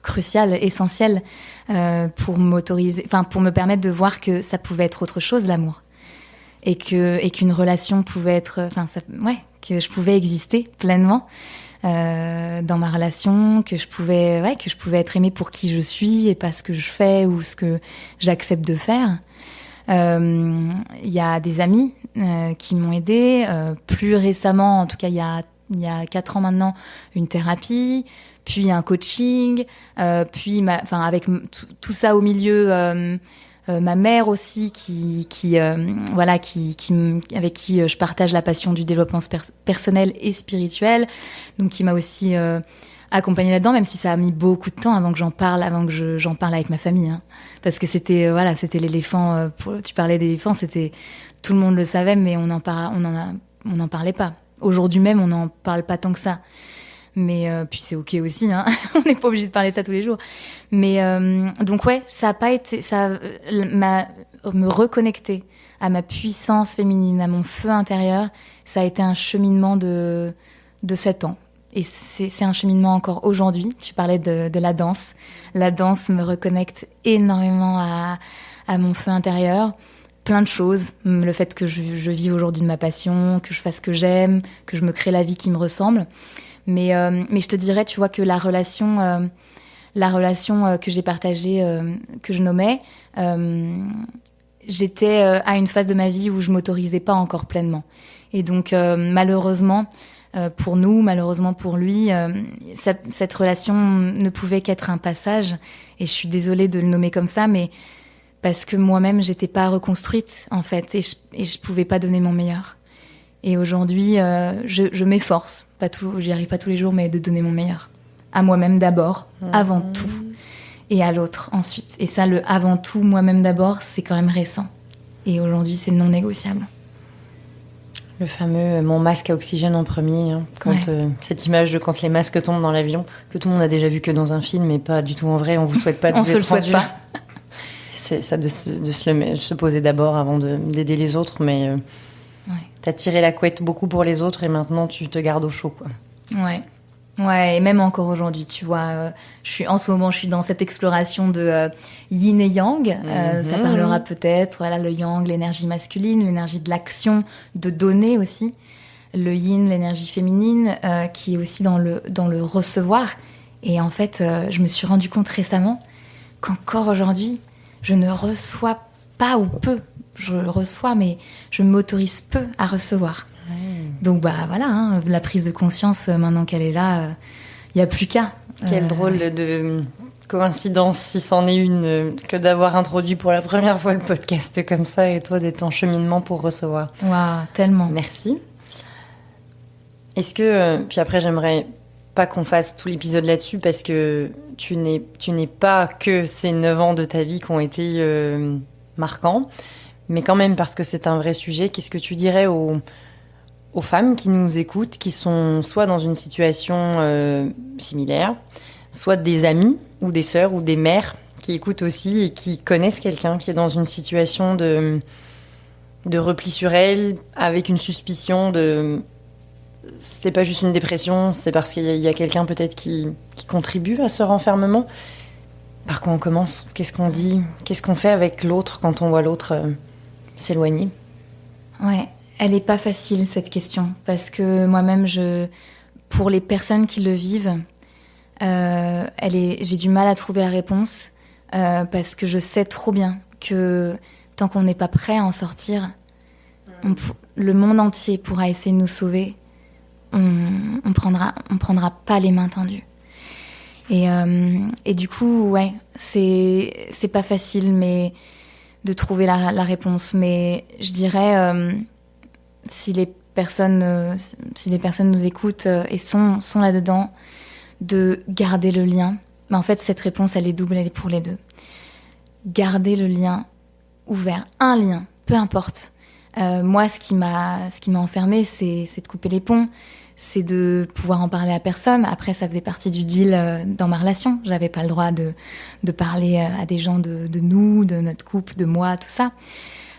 crucial, essentiel pour me permettre de voir que ça pouvait être autre chose, l'amour. Et qu'une relation pouvait être... que je pouvais exister pleinement dans ma relation, que je pouvais être aimée pour qui je suis et pas ce que je fais ou ce que j'accepte de faire. Il y a des amis qui m'ont aidée. Plus récemment, en tout cas il y a 4 ans maintenant, une thérapie, puis un coaching, puis avec tout ça au milieu... ma mère aussi avec qui je partage la passion du développement personnel et spirituel, donc qui m'a aussi accompagnée là-dedans, même si ça a mis beaucoup de temps avant que j'en parle avec ma famille, hein. Parce que c'était l'éléphant, tu parlais d'éléphant, tout le monde le savait, mais on en on n'en parlait pas. Aujourd'hui même, on n'en parle pas tant que ça. Mais puis c'est ok aussi, hein. On n'est pas obligé de parler de ça tous les jours. Mais donc ouais, ça a pas été, me reconnecter à ma puissance féminine, à mon feu intérieur, ça a été un cheminement de 7 ans. Et c'est un cheminement encore aujourd'hui. Tu parlais de la danse. La danse me reconnecte énormément à mon feu intérieur. Plein de choses. Le fait que je vive aujourd'hui de ma passion, que je fasse ce que j'aime, que je me crée la vie qui me ressemble. Mais je te dirais, tu vois, que la relation que j'ai partagée, que je nommais, j'étais à une phase de ma vie où je m'autorisais pas encore pleinement. Et donc, malheureusement, pour nous, malheureusement pour lui, cette relation ne pouvait qu'être un passage. Et je suis désolée de le nommer comme ça, mais parce que moi-même, j'étais pas reconstruite, en fait, et je pouvais pas donner mon meilleur. Et aujourd'hui, je m'efforce, j'y arrive pas tous les jours, mais de donner mon meilleur. À moi-même d'abord, avant tout. Et à l'autre ensuite. Et ça, le avant tout, moi-même d'abord, c'est quand même récent. Et aujourd'hui, c'est non négociable. Le fameux mon masque à oxygène en premier. Hein, cette image de quand les masques tombent dans l'avion, que tout le monde a déjà vu que dans un film, mais pas du tout en vrai. On vous souhaite pas de vous être rendu là. C'est ça de se poser d'abord avant d'aider les autres, mais t'as tiré la couette beaucoup pour les autres et maintenant tu te gardes au chaud, quoi. Ouais, et même encore aujourd'hui, tu vois, en ce moment, je suis dans cette exploration de yin et yang. Ça parlera peut-être, voilà, le yang, l'énergie masculine, l'énergie de l'action, de donner aussi. Le yin, l'énergie féminine, qui est aussi dans le recevoir. Et en fait, je me suis rendu compte récemment qu'encore aujourd'hui, je ne reçois pas ou peu. Je reçois, mais je m'autorise peu à recevoir. Donc voilà, hein, la prise de conscience, maintenant qu'elle est là, il n'y a plus qu'à. Quelle drôle de coïncidence, si c'en est une, que d'avoir introduit pour la première fois le podcast comme ça et toi d'être en cheminement pour recevoir. Waouh, tellement. Merci. Est-ce que, puis après j'aimerais pas qu'on fasse tout l'épisode là-dessus parce que tu n'es pas que ces 9 ans de ta vie qui ont été marquants, mais quand même parce que c'est un vrai sujet, qu'est-ce que tu dirais aux femmes qui nous écoutent, qui sont soit dans une situation similaire, soit des amies ou des sœurs ou des mères qui écoutent aussi et qui connaissent quelqu'un qui est dans une situation de repli sur elle, avec une suspicion de... C'est pas juste une dépression, c'est parce qu'il y a quelqu'un peut-être qui contribue à ce renfermement. Par quoi on commence ? Qu'est-ce qu'on dit ? Qu'est-ce qu'on fait avec l'autre quand on voit l'autre s'éloigner ? Ouais. Elle n'est pas facile, cette question, parce que moi-même, pour les personnes qui le vivent, j'ai du mal à trouver la réponse, parce que je sais trop bien que tant qu'on n'est pas prêt à en sortir, le monde entier pourra essayer de nous sauver. On prendra pas les mains tendues. Et du coup, ouais, c'est pas facile, mais de trouver la réponse. Mais je dirais... si les personnes nous écoutent et sont là-dedans, de garder le lien. Mais en fait, cette réponse, elle est double, elle est pour les deux. Garder le lien ouvert, un lien, peu importe. Moi, ce qui m'a enfermée, c'est de couper les ponts, c'est de pouvoir en parler à personne. Après, ça faisait partie du deal dans ma relation. J'avais pas le droit de parler à des gens de nous, de notre couple, de moi, tout ça.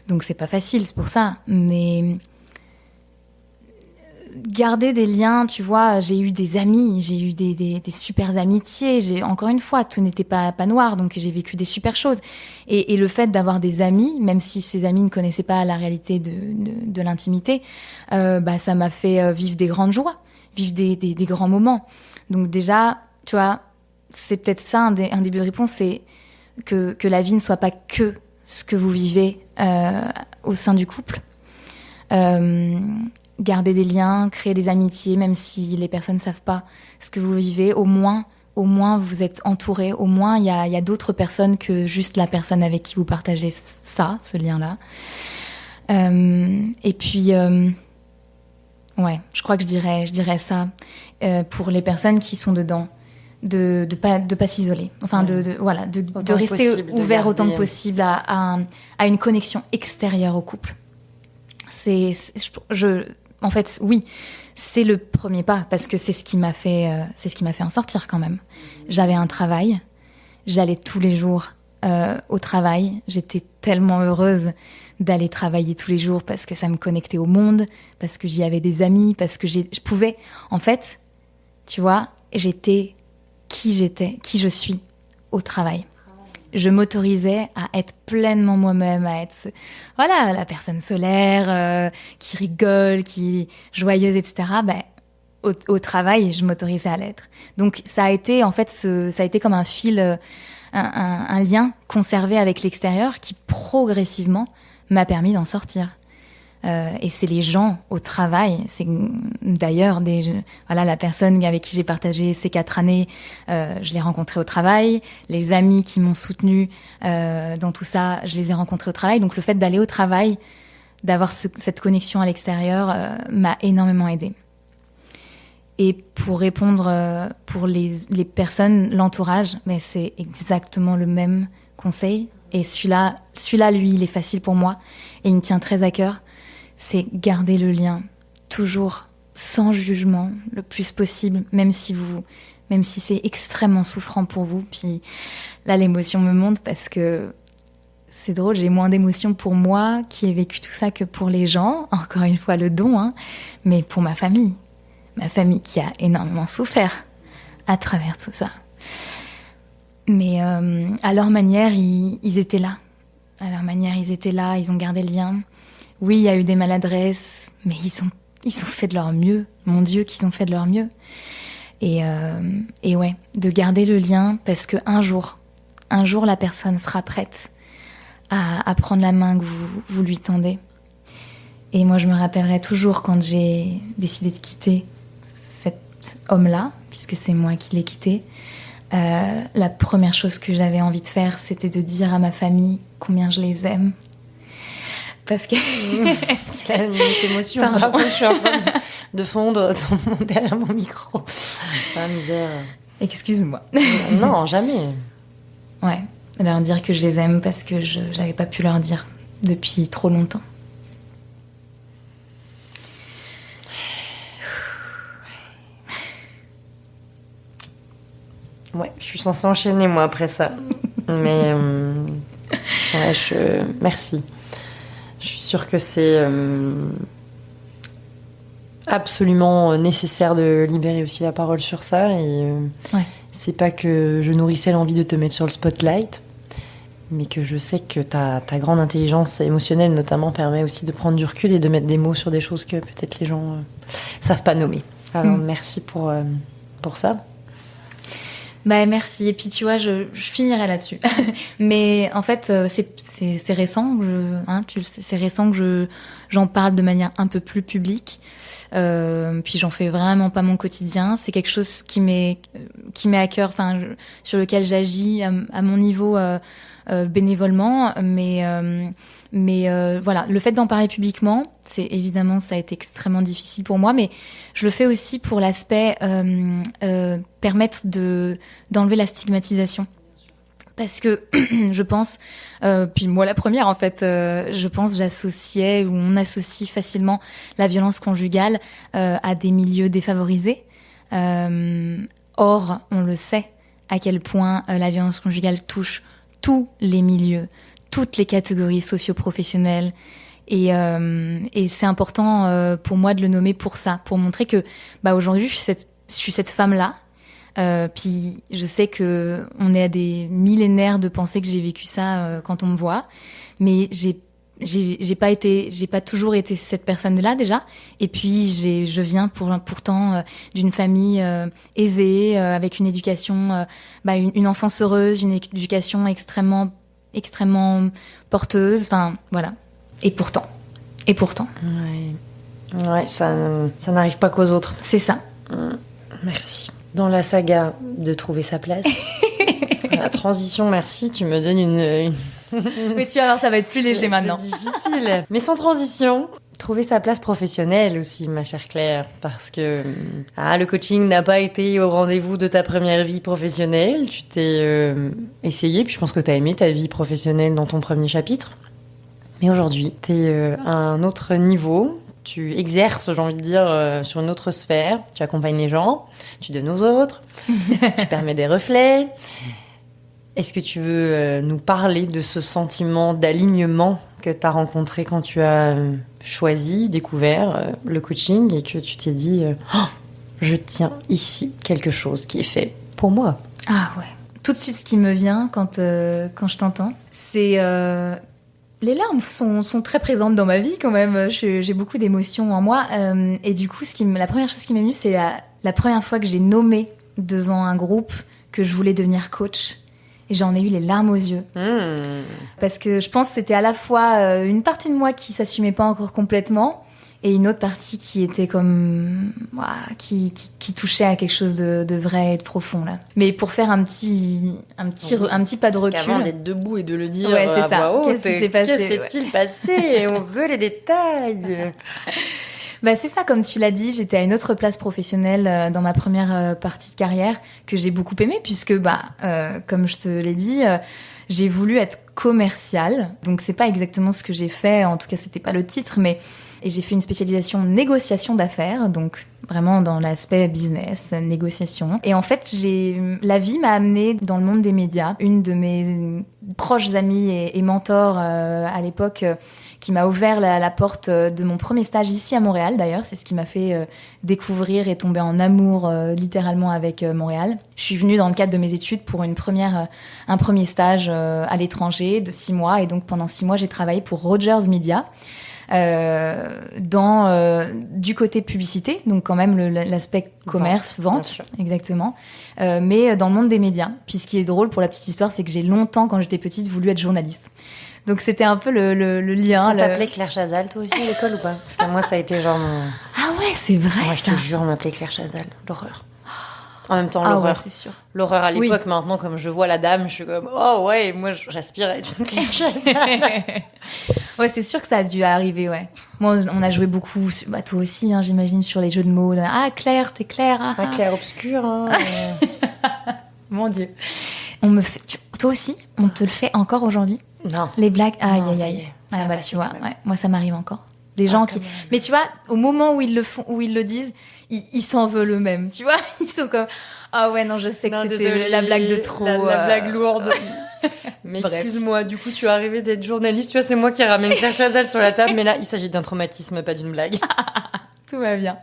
Donc, c'est pas facile, c'est pour ça. Mais... garder des liens, tu vois, j'ai eu des amis, j'ai eu des super amitiés, encore une fois, tout n'était pas noir, donc j'ai vécu des super choses. Et le fait d'avoir des amis, même si ces amis ne connaissaient pas la réalité de l'intimité, ça m'a fait vivre des grandes joies, vivre des grands moments. Donc déjà, tu vois, c'est peut-être ça un début de réponse, c'est que la vie ne soit pas que ce que vous vivez au sein du couple. Garder des liens, créer des amitiés, même si les personnes ne savent pas ce que vous vivez, au moins vous êtes entourés, au moins il y a d'autres personnes que juste la personne avec qui vous partagez ce lien-là. Et puis, ouais, je crois que je dirais ça pour les personnes qui sont dedans, de pas s'isoler, enfin de rester ouvert autant que possible à une connexion extérieure au couple. en fait, oui, c'est le premier pas parce que c'est ce qui m'a fait en sortir quand même. J'avais un travail, j'allais tous les jours au travail. J'étais tellement heureuse d'aller travailler tous les jours parce que ça me connectait au monde, parce que j'y avais des amis, parce que je pouvais, en fait, tu vois, j'étais, qui je suis au travail. Je m'autorisais à être pleinement moi-même, à être, voilà, la personne solaire, qui rigole, qui est joyeuse, etc. Ben, au travail, je m'autorisais à l'être. Donc, ça a été, en fait, ça a été comme un fil, un lien conservé avec l'extérieur qui, progressivement, m'a permis d'en sortir. Et c'est les gens au travail, c'est d'ailleurs voilà, la personne avec qui j'ai partagé ces 4 années, je l'ai rencontrée au travail, les amis qui m'ont soutenue dans tout ça, je les ai rencontrés au travail. Donc le fait d'aller au travail, d'avoir cette connexion à l'extérieur m'a énormément aidée. Et pour répondre pour les personnes, l'entourage, mais c'est exactement le même conseil. Et celui-là, lui, il est facile pour moi et il me tient très à cœur. C'est garder le lien, toujours sans jugement, le plus possible, même si c'est extrêmement souffrant pour vous. Puis là, l'émotion me monte parce que c'est drôle, j'ai moins d'émotions pour moi qui ai vécu tout ça que pour les gens. Encore une fois, le don, hein, mais pour ma famille qui a énormément souffert à travers tout ça. Mais à leur manière, ils étaient là. À leur manière, ils étaient là, ils ont gardé le lien. Oui, il y a eu des maladresses, mais ils ont fait de leur mieux. Mon Dieu, qu'ils ont fait de leur mieux. Et ouais, de garder le lien, parce que un jour, la personne sera prête à prendre la main que vous lui tendez. Et moi, je me rappellerai toujours quand j'ai décidé de quitter cet homme-là, puisque c'est moi qui l'ai quitté. La première chose que j'avais envie de faire, c'était de dire à ma famille combien je les aime. Parce que... C'est une émotion. Pardon, je suis en train de fondre derrière mon micro. Ah, misère. Excuse-moi. Non, jamais. Ouais, leur dire que je les aime parce que je n'avais pas pu leur dire depuis trop longtemps. Ouais, je suis censée enchaîner, moi, après ça. Mais... ouais, merci. Je suis sûre que c'est absolument nécessaire de libérer aussi la parole sur ça. Et ouais. C'est pas que je nourrissais l'envie de te mettre sur le spotlight, mais que je sais que ta grande intelligence émotionnelle, notamment, permet aussi de prendre du recul et de mettre des mots sur des choses que peut-être les gens savent pas nommer. Alors, merci pour ça. Bah, merci. Et puis, tu vois, je finirai là-dessus. Mais en fait, c'est récent. Tu le sais, c'est récent que j'en parle de manière un peu plus publique. Puis, j'en fais vraiment pas mon quotidien. C'est quelque chose qui m'est à cœur, sur lequel j'agis à mon niveau bénévolement. Mais voilà, le fait d'en parler publiquement, évidemment, ça a été extrêmement difficile pour moi, mais je le fais aussi pour l'aspect permettre d'enlever la stigmatisation. Parce que je pense, puis moi la première en fait, je pense j'associais ou on associe facilement la violence conjugale à des milieux défavorisés. Or, on le sait à quel point la violence conjugale touche tous les milieux, toutes les catégories socio-professionnelles. Et c'est important pour moi de le nommer pour ça, pour montrer que aujourd'hui, je suis cette femme-là. Puis je sais que on est à des millénaires de penser que j'ai vécu ça quand on me voit, mais j'ai pas toujours été cette personne-là déjà. Et puis je viens pourtant d'une famille aisée, avec une éducation, une enfance heureuse, une éducation extrêmement porteuse. Enfin voilà. Et pourtant. Ouais, ça n'arrive pas qu'aux autres. C'est ça. Merci. Dans la saga de trouver sa place. La transition, merci, tu me donnes une... Mais tu vas voir, ça va être plus léger maintenant. C'est difficile. Mais sans transition, trouver sa place professionnelle aussi, ma chère Claire. Parce que le coaching n'a pas été au rendez-vous de ta première vie professionnelle. Tu t'es essayé, puis je pense que tu as aimé ta vie professionnelle dans ton premier chapitre. Mais aujourd'hui, tu es à un autre niveau. tu exerces, j'ai envie de dire, sur une autre sphère. Tu accompagnes les gens, tu donnes aux autres, tu permets des reflets. Est-ce que tu veux nous parler de ce sentiment d'alignement que tu as rencontré quand tu as choisi, découvert le coaching et que tu t'es dit je tiens ici quelque chose qui est fait pour moi? Ah ouais. Tout de suite, ce qui me vient quand je t'entends, c'est... les larmes sont très présentes dans ma vie quand même. J'ai beaucoup d'émotions en moi. Et du coup, la première chose qui m'est venue, c'est la première fois que j'ai nommé devant un groupe que je voulais devenir coach. Et j'en ai eu les larmes aux yeux. Parce que je pense que c'était à la fois une partie de moi qui s'assumait pas encore complètement et une autre partie qui était comme... qui touchait à quelque chose de vrai et de profond, là. Mais pour faire un petit pas de recul... Parce qu'avant d'être debout et de le dire ouais, c'est à ça. voix haute, Qu'est-ce qui s'est passé, qu'est-ce s'est-il passé? On veut les détails. Bah, c'est ça, comme tu l'as dit, j'étais à une autre place professionnelle dans ma première partie de carrière que j'ai beaucoup aimée puisque, comme je te l'ai dit, j'ai voulu être commerciale. Donc, c'est pas exactement ce que j'ai fait. En tout cas, c'était pas le titre, et j'ai fait une spécialisation négociation d'affaires, donc vraiment dans l'aspect business, négociation. Et en fait, la vie m'a amenée dans le monde des médias. Une de mes proches amies et mentors à l'époque qui m'a ouvert la porte de mon premier stage ici à Montréal, d'ailleurs. C'est ce qui m'a fait découvrir et tomber en amour littéralement avec Montréal. Je suis venue dans le cadre de mes études pour un premier stage à l'étranger de 6 mois. Et donc pendant 6 mois, j'ai travaillé pour Rogers Media. Du côté publicité, donc quand même l'aspect commerce, vente exactement, mais dans le monde des médias. Puis ce qui est drôle pour la petite histoire, c'est que j'ai longtemps, quand j'étais petite, voulu être journaliste. Donc c'était un peu le lien. Est-ce qu'on t'appelait Claire Chazal, toi aussi, à l'école ou pas? Parce que moi, ça a été genre mon... Ah ouais, c'est vrai. Moi, je te jure, on m'appelait Claire Chazal. L'horreur. En même temps, l'horreur. Ouais, c'est sûr. L'horreur à l'époque, maintenant, comme je vois la dame, je suis comme, oh ouais, moi, j'aspire à être une Claire Chazal. Ouais, c'est sûr que ça a dû arriver, ouais. Moi, on a joué beaucoup, toi aussi, hein, j'imagine, sur les jeux de mots. Ah, Claire, t'es Claire. Ah, ouais, Claire obscure. Hein. Mon Dieu. Toi aussi, on te le fait encore aujourd'hui? Non. Les blagues, aïe. Ah bah tu vois, ouais, moi ça m'arrive encore. Des gens qui... Mais tu vois, au moment où ils le font, où ils le disent, ils s'en veulent eux-mêmes, tu vois. Ils sont comme, ah ouais, non, je sais que c'était désolé, la blague de trop. La blague lourde. Mais excuse-moi, du coup, tu es arrivée d'être journaliste. Tu vois, c'est moi qui ramène Claire Chazal sur la table, mais là, il s'agit d'un traumatisme, pas d'une blague. Tout va bien.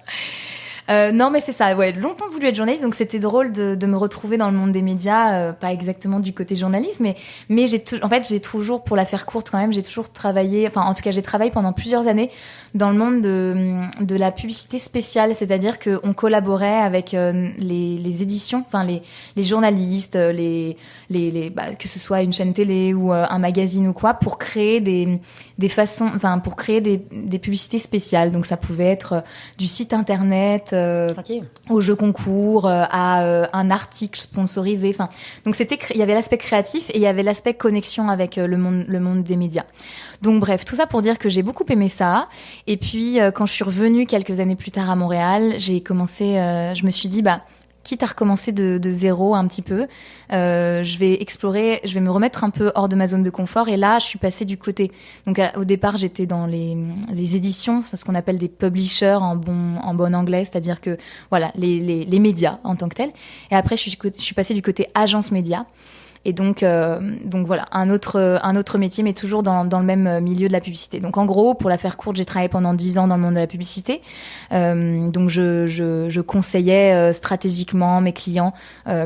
Non, mais c'est ça. Ouais, longtemps voulu être journaliste, donc c'était drôle de me retrouver dans le monde des médias, pas exactement du côté journaliste, mais j'ai toujours, pour la faire courte quand même, j'ai toujours travaillé. Enfin, en tout cas, j'ai travaillé pendant plusieurs années dans le monde de la publicité spéciale, c'est-à-dire que on collaborait avec les éditions, enfin les journalistes, que ce soit une chaîne télé ou un magazine ou quoi, pour créer pour créer des publicités spéciales. Donc ça pouvait être du site internet au jeu concours, à un article sponsorisé. Enfin, donc il y avait l'aspect créatif et il y avait l'aspect connexion avec le monde des médias. Donc bref, tout ça pour dire que j'ai beaucoup aimé ça. Et puis quand je suis revenue quelques années plus tard à Montréal, je me suis dit quitte à recommencer de zéro un petit peu, je vais explorer, je vais me remettre un peu hors de ma zone de confort. Et là, je suis passée du côté. Donc, au départ, j'étais dans les éditions, c'est ce qu'on appelle des publishers en bon anglais, c'est-à-dire que voilà, les médias en tant que tels. Et après, je suis passée du côté agence média. Et donc voilà, un autre métier, mais toujours dans le même milieu de la publicité. Donc en gros, pour la faire courte, j'ai travaillé pendant 10 ans dans le monde de la publicité. Donc je conseillais stratégiquement mes clients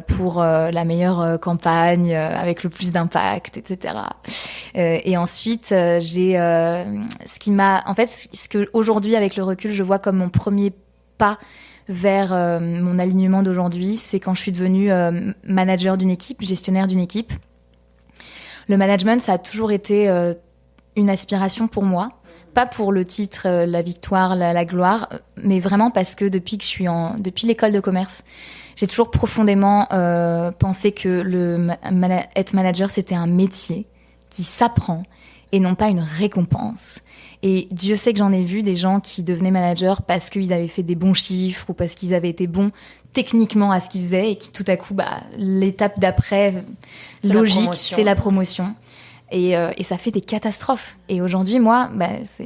pour la meilleure campagne avec le plus d'impact, etc. Et ensuite, ce que aujourd'hui avec le recul, je vois comme mon premier pas vers mon alignement d'aujourd'hui, c'est quand je suis devenue manager d'une équipe, gestionnaire d'une équipe. Le management, ça a toujours été une aspiration pour moi. Pas pour le titre, la victoire, la gloire, mais vraiment parce que depuis l'école de commerce, j'ai toujours profondément pensé que être manager, c'était un métier qui s'apprend et non pas une récompense. Et Dieu sait que j'en ai vu des gens qui devenaient managers parce qu'ils avaient fait des bons chiffres ou parce qu'ils avaient été bons techniquement à ce qu'ils faisaient et qui tout à coup, l'étape d'après, logique, c'est la promotion. Et ça fait des catastrophes. Et aujourd'hui, moi,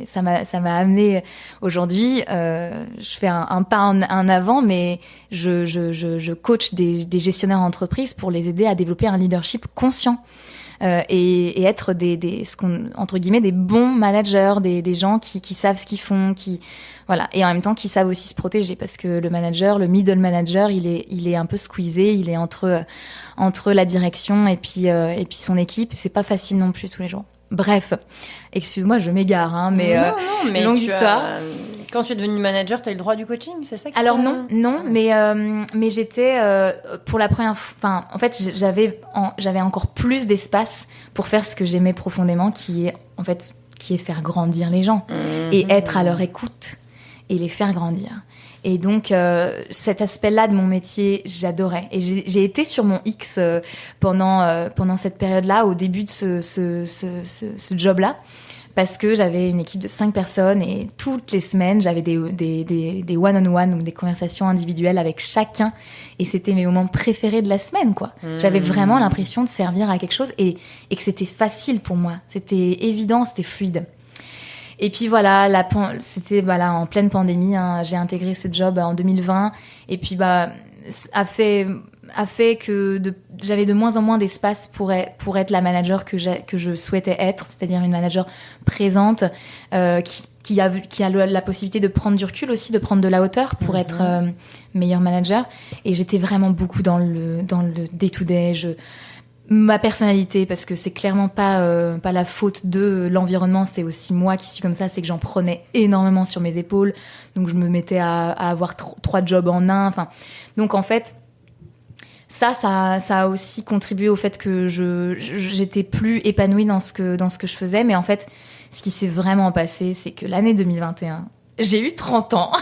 ça m'a amené aujourd'hui. Je fais un pas en avant, mais je coach des gestionnaires d'entreprise pour les aider à développer un leadership conscient et être entre guillemets des bons managers, des gens qui savent ce qu'ils font, voilà, et en même temps qui savent aussi se protéger parce que le middle manager, il est un peu squeezé, il est entre la direction et puis son équipe, c'est pas facile non plus tous les jours. Bref, excuse-moi, je m'égare, hein, mais longue histoire. Quand tu es devenue manager, tu as eu le droit du coaching, c'est ça? Alors non, mais j'étais pour la première fois. Enfin, en fait, j'avais encore plus d'espace pour faire ce que j'aimais profondément, qui est faire grandir les gens et être à leur écoute et les faire grandir. Et donc, cet aspect-là de mon métier, j'adorais. Et j'ai été sur mon X pendant cette période-là, au début de ce job-là, parce que j'avais une équipe de 5 personnes et toutes les semaines, j'avais des one-on-one, donc des conversations individuelles avec chacun. Et c'était mes moments préférés de la semaine, quoi. J'avais vraiment l'impression de servir à quelque chose et que c'était facile pour moi. C'était évident, c'était fluide. Et puis voilà, c'était en pleine pandémie, hein, j'ai intégré ce job en 2020 et puis a fait que j'avais de moins en moins d'espace pour être la manager que je souhaitais être, c'est-à-dire une manager présente qui a la possibilité de prendre du recul aussi, de prendre de la hauteur pour être meilleur manager. Et j'étais vraiment beaucoup dans le day-to-day. Ma personnalité, parce que c'est clairement pas la faute de l'environnement, c'est aussi moi qui suis comme ça, c'est que j'en prenais énormément sur mes épaules, donc je me mettais à avoir 3 jobs en un, enfin, donc en fait, ça a aussi contribué au fait que j'étais plus épanouie dans ce que je faisais, mais en fait, ce qui s'est vraiment passé, c'est que l'année 2021, j'ai eu 30 ans.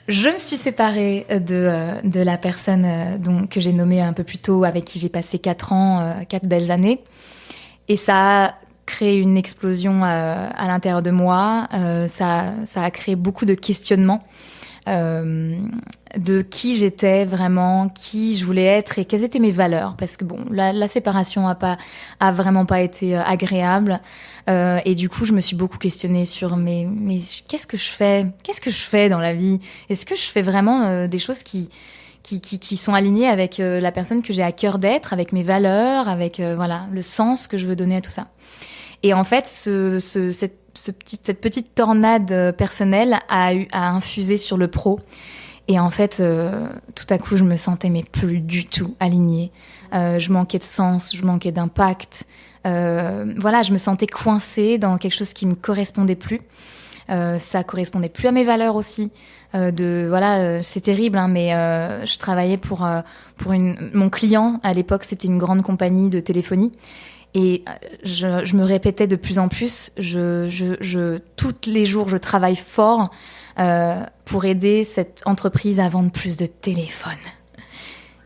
Je me suis séparée de la personne que j'ai nommée un peu plus tôt, avec qui j'ai passé 4 ans, 4 belles années. Et ça a créé une explosion à l'intérieur de moi. Ça a créé beaucoup de questionnements de qui j'étais vraiment, qui je voulais être et quelles étaient mes valeurs. Parce que la séparation a vraiment pas été agréable. Et du coup, je me suis beaucoup questionnée sur mais qu'est-ce que je fais dans la vie? Est-ce que je fais vraiment des choses qui sont alignées avec la personne que j'ai à cœur d'être, avec mes valeurs, avec le sens que je veux donner à tout ça. Et en fait, cette petite tornade personnelle a infusé sur le pro. Et en fait, tout à coup, je me sentais plus du tout alignée. Je manquais de sens, je manquais d'impact. Je me sentais coincée dans quelque chose qui me correspondait plus. Ça correspondait plus à mes valeurs aussi. C'est terrible, hein, mais je travaillais pour mon client à l'époque. C'était une grande compagnie de téléphonie. Et je me répétais de plus en plus, tous les jours, je travaille fort pour aider cette entreprise à vendre plus de téléphones.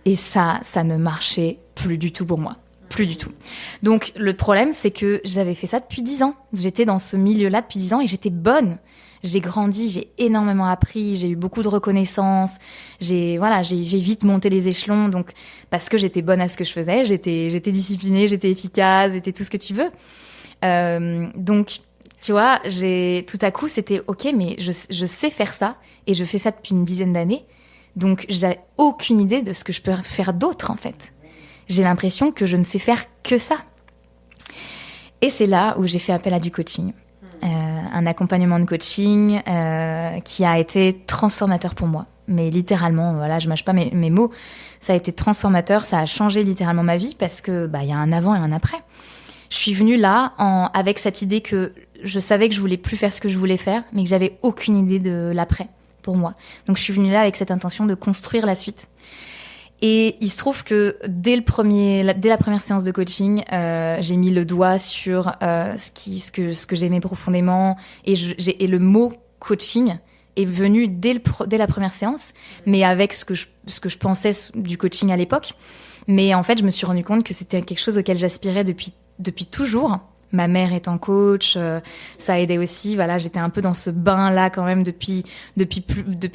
Et ça ne marchait plus du tout pour moi. Plus du tout. Donc, le problème, c'est que j'avais fait ça depuis 10 ans. J'étais dans ce milieu-là depuis 10 ans et j'étais bonne. J'ai grandi, j'ai énormément appris, j'ai eu beaucoup de reconnaissance, j'ai vite monté les échelons, donc parce que j'étais bonne à ce que je faisais, j'étais disciplinée, j'étais efficace, j'étais tout ce que tu veux. Donc, tu vois, tout à coup, c'était ok, mais je sais faire ça et je fais ça depuis une dizaine d'années, donc j'ai aucune idée de ce que je peux faire d'autre en fait. J'ai l'impression que je ne sais faire que ça. Et c'est là où j'ai fait appel à du coaching. Un accompagnement de coaching qui a été transformateur pour moi. Mais littéralement, je mâche pas mes mots. Ça a été transformateur, ça a changé littéralement ma vie parce que y a un avant et un après. Je suis venue là avec cette idée que je savais que je voulais plus faire ce que je voulais faire, mais que j'avais aucune idée de l'après pour moi. Donc je suis venue là avec cette intention de construire la suite. Et il se trouve que dès la première séance de coaching, j'ai mis le doigt sur ce que j'aimais profondément et le mot coaching est venu dès la première séance, mais avec ce que je pensais du coaching à l'époque. Mais en fait, je me suis rendu compte que c'était quelque chose auquel j'aspirais depuis toujours. Ma mère étant coach, ça a aidé aussi. J'étais un peu dans ce bain-là quand même depuis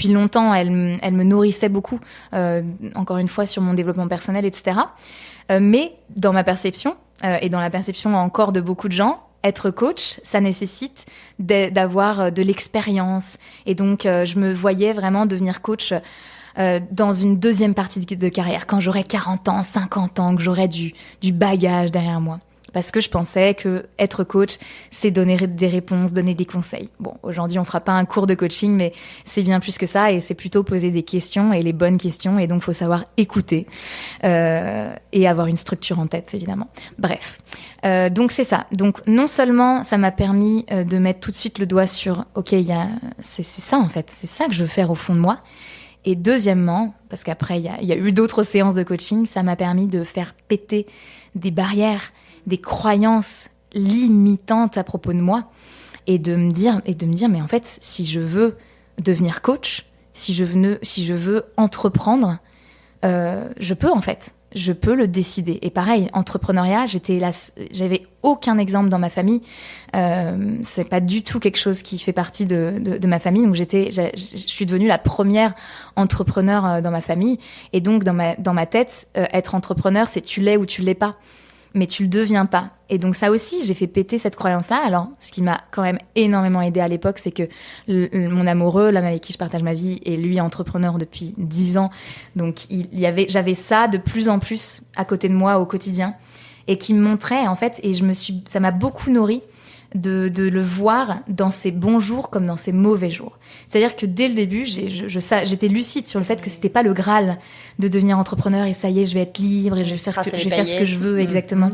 longtemps. Elle me nourrissait beaucoup, encore une fois, sur mon développement personnel, etc. Mais dans ma perception, et dans la perception encore de beaucoup de gens, être coach, ça nécessite d'avoir de l'expérience. Et donc, je me voyais vraiment devenir coach dans une deuxième partie de carrière, quand j'aurais 40 ans, 50 ans, que j'aurais du bagage derrière moi. Parce que je pensais que être coach, c'est donner des réponses, donner des conseils. Bon, aujourd'hui, on fera pas un cours de coaching, mais c'est bien plus que ça, et c'est plutôt poser des questions, et les bonnes questions, et donc faut savoir écouter et avoir une structure en tête, évidemment. Bref, donc c'est ça. Donc non seulement ça m'a permis de mettre tout de suite le doigt sur, ok, c'est ça en fait, c'est ça que je veux faire au fond de moi. Et deuxièmement, parce qu'après il y a eu d'autres séances de coaching, ça m'a permis de faire péter des barrières, des croyances limitantes à propos de moi, et de me dire, mais en fait, si je veux devenir coach, si je veux entreprendre, je peux en fait. Je peux le décider. Et pareil, entrepreneuriat, j'avais aucun exemple dans ma famille. C'est pas du tout quelque chose qui fait partie de ma famille. Donc je suis devenue la première entrepreneur dans ma famille. Et donc dans ma tête, être entrepreneur, c'est tu l'es ou tu l'es pas. Mais tu le deviens pas. Et donc ça aussi, j'ai fait péter cette croyance-là. Alors, ce qui m'a quand même énormément aidée à l'époque, c'est que mon amoureux, l'homme avec qui je partage ma vie, est lui entrepreneur depuis 10 ans. Donc j'avais ça de plus en plus à côté de moi au quotidien, et qui me montrait en fait, et ça m'a beaucoup nourrie de le voir dans ses bons jours comme dans ses mauvais jours. C'est-à-dire que dès le début, j'étais lucide sur le fait que c'était pas le Graal de devenir entrepreneur et ça y est, je vais être libre et je vais faire ce que je veux, exactement.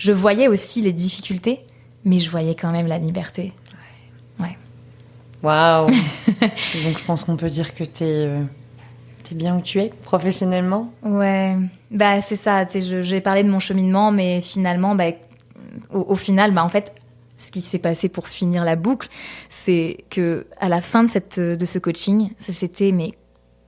Je voyais aussi les difficultés, mais je voyais quand même la liberté. Ouais. Waouh. Donc je pense qu'on peut dire que t'es bien où tu es professionnellement. Ouais, bah c'est ça. J'ai parlé de mon cheminement, mais finalement, au final, en fait, ce qui s'est passé pour finir la boucle, c'est que à la fin de ce coaching, c'était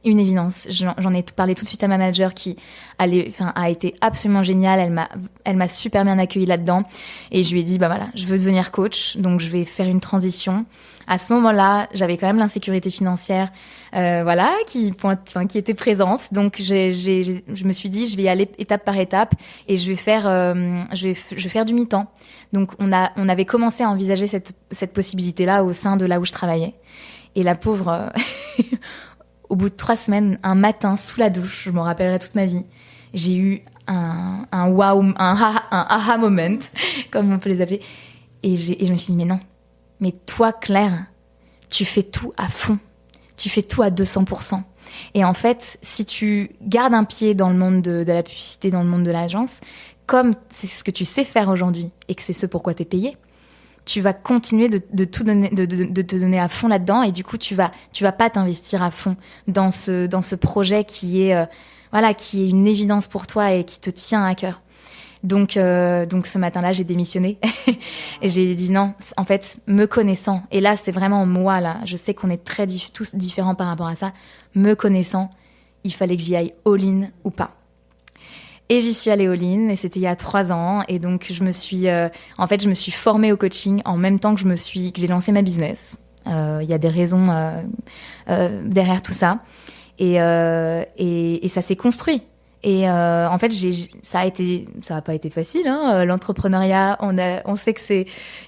une évidence. J'en ai parlé tout de suite à ma manager qui a été absolument géniale. Elle m'a super bien accueillie là-dedans. Et je lui ai dit, voilà, je veux devenir coach, donc je vais faire une transition. À ce moment-là, j'avais quand même l'insécurité financière, qui était présente. Donc je me suis dit, je vais y aller étape par étape et je vais faire du mi-temps. Donc on avait commencé à envisager cette possibilité-là au sein de là où je travaillais. Et la pauvre, au bout de 3 semaines, un matin sous la douche, je m'en rappellerai toute ma vie, j'ai eu un wow, un aha moment, comme on peut les appeler. Et je me suis dit, mais non. Mais toi, Claire, tu fais tout à fond. Tu fais tout à 200%. Et en fait, si tu gardes un pied dans le monde de la publicité, dans le monde de l'agence, comme c'est ce que tu sais faire aujourd'hui et que c'est ce pourquoi t'es payé, tu vas continuer de tout donner, de te donner à fond là-dedans, et du coup, tu vas pas t'investir à fond dans ce projet qui est une évidence pour toi et qui te tient à cœur. Donc ce matin-là, j'ai démissionné et j'ai dit non. En fait, me connaissant, et là, c'est vraiment moi là. Je sais qu'on est tous différents par rapport à ça. Me connaissant, il fallait que j'y aille all-in ou pas. Et j'y suis allée all-in, et c'était il y a 3 ans. Et donc, je me suis formée au coaching en même temps que j'ai lancé ma business. Il y a des raisons derrière tout ça. Et ça s'est construit. Et en fait, ça a pas été facile, hein. L'entrepreneuriat, on sait que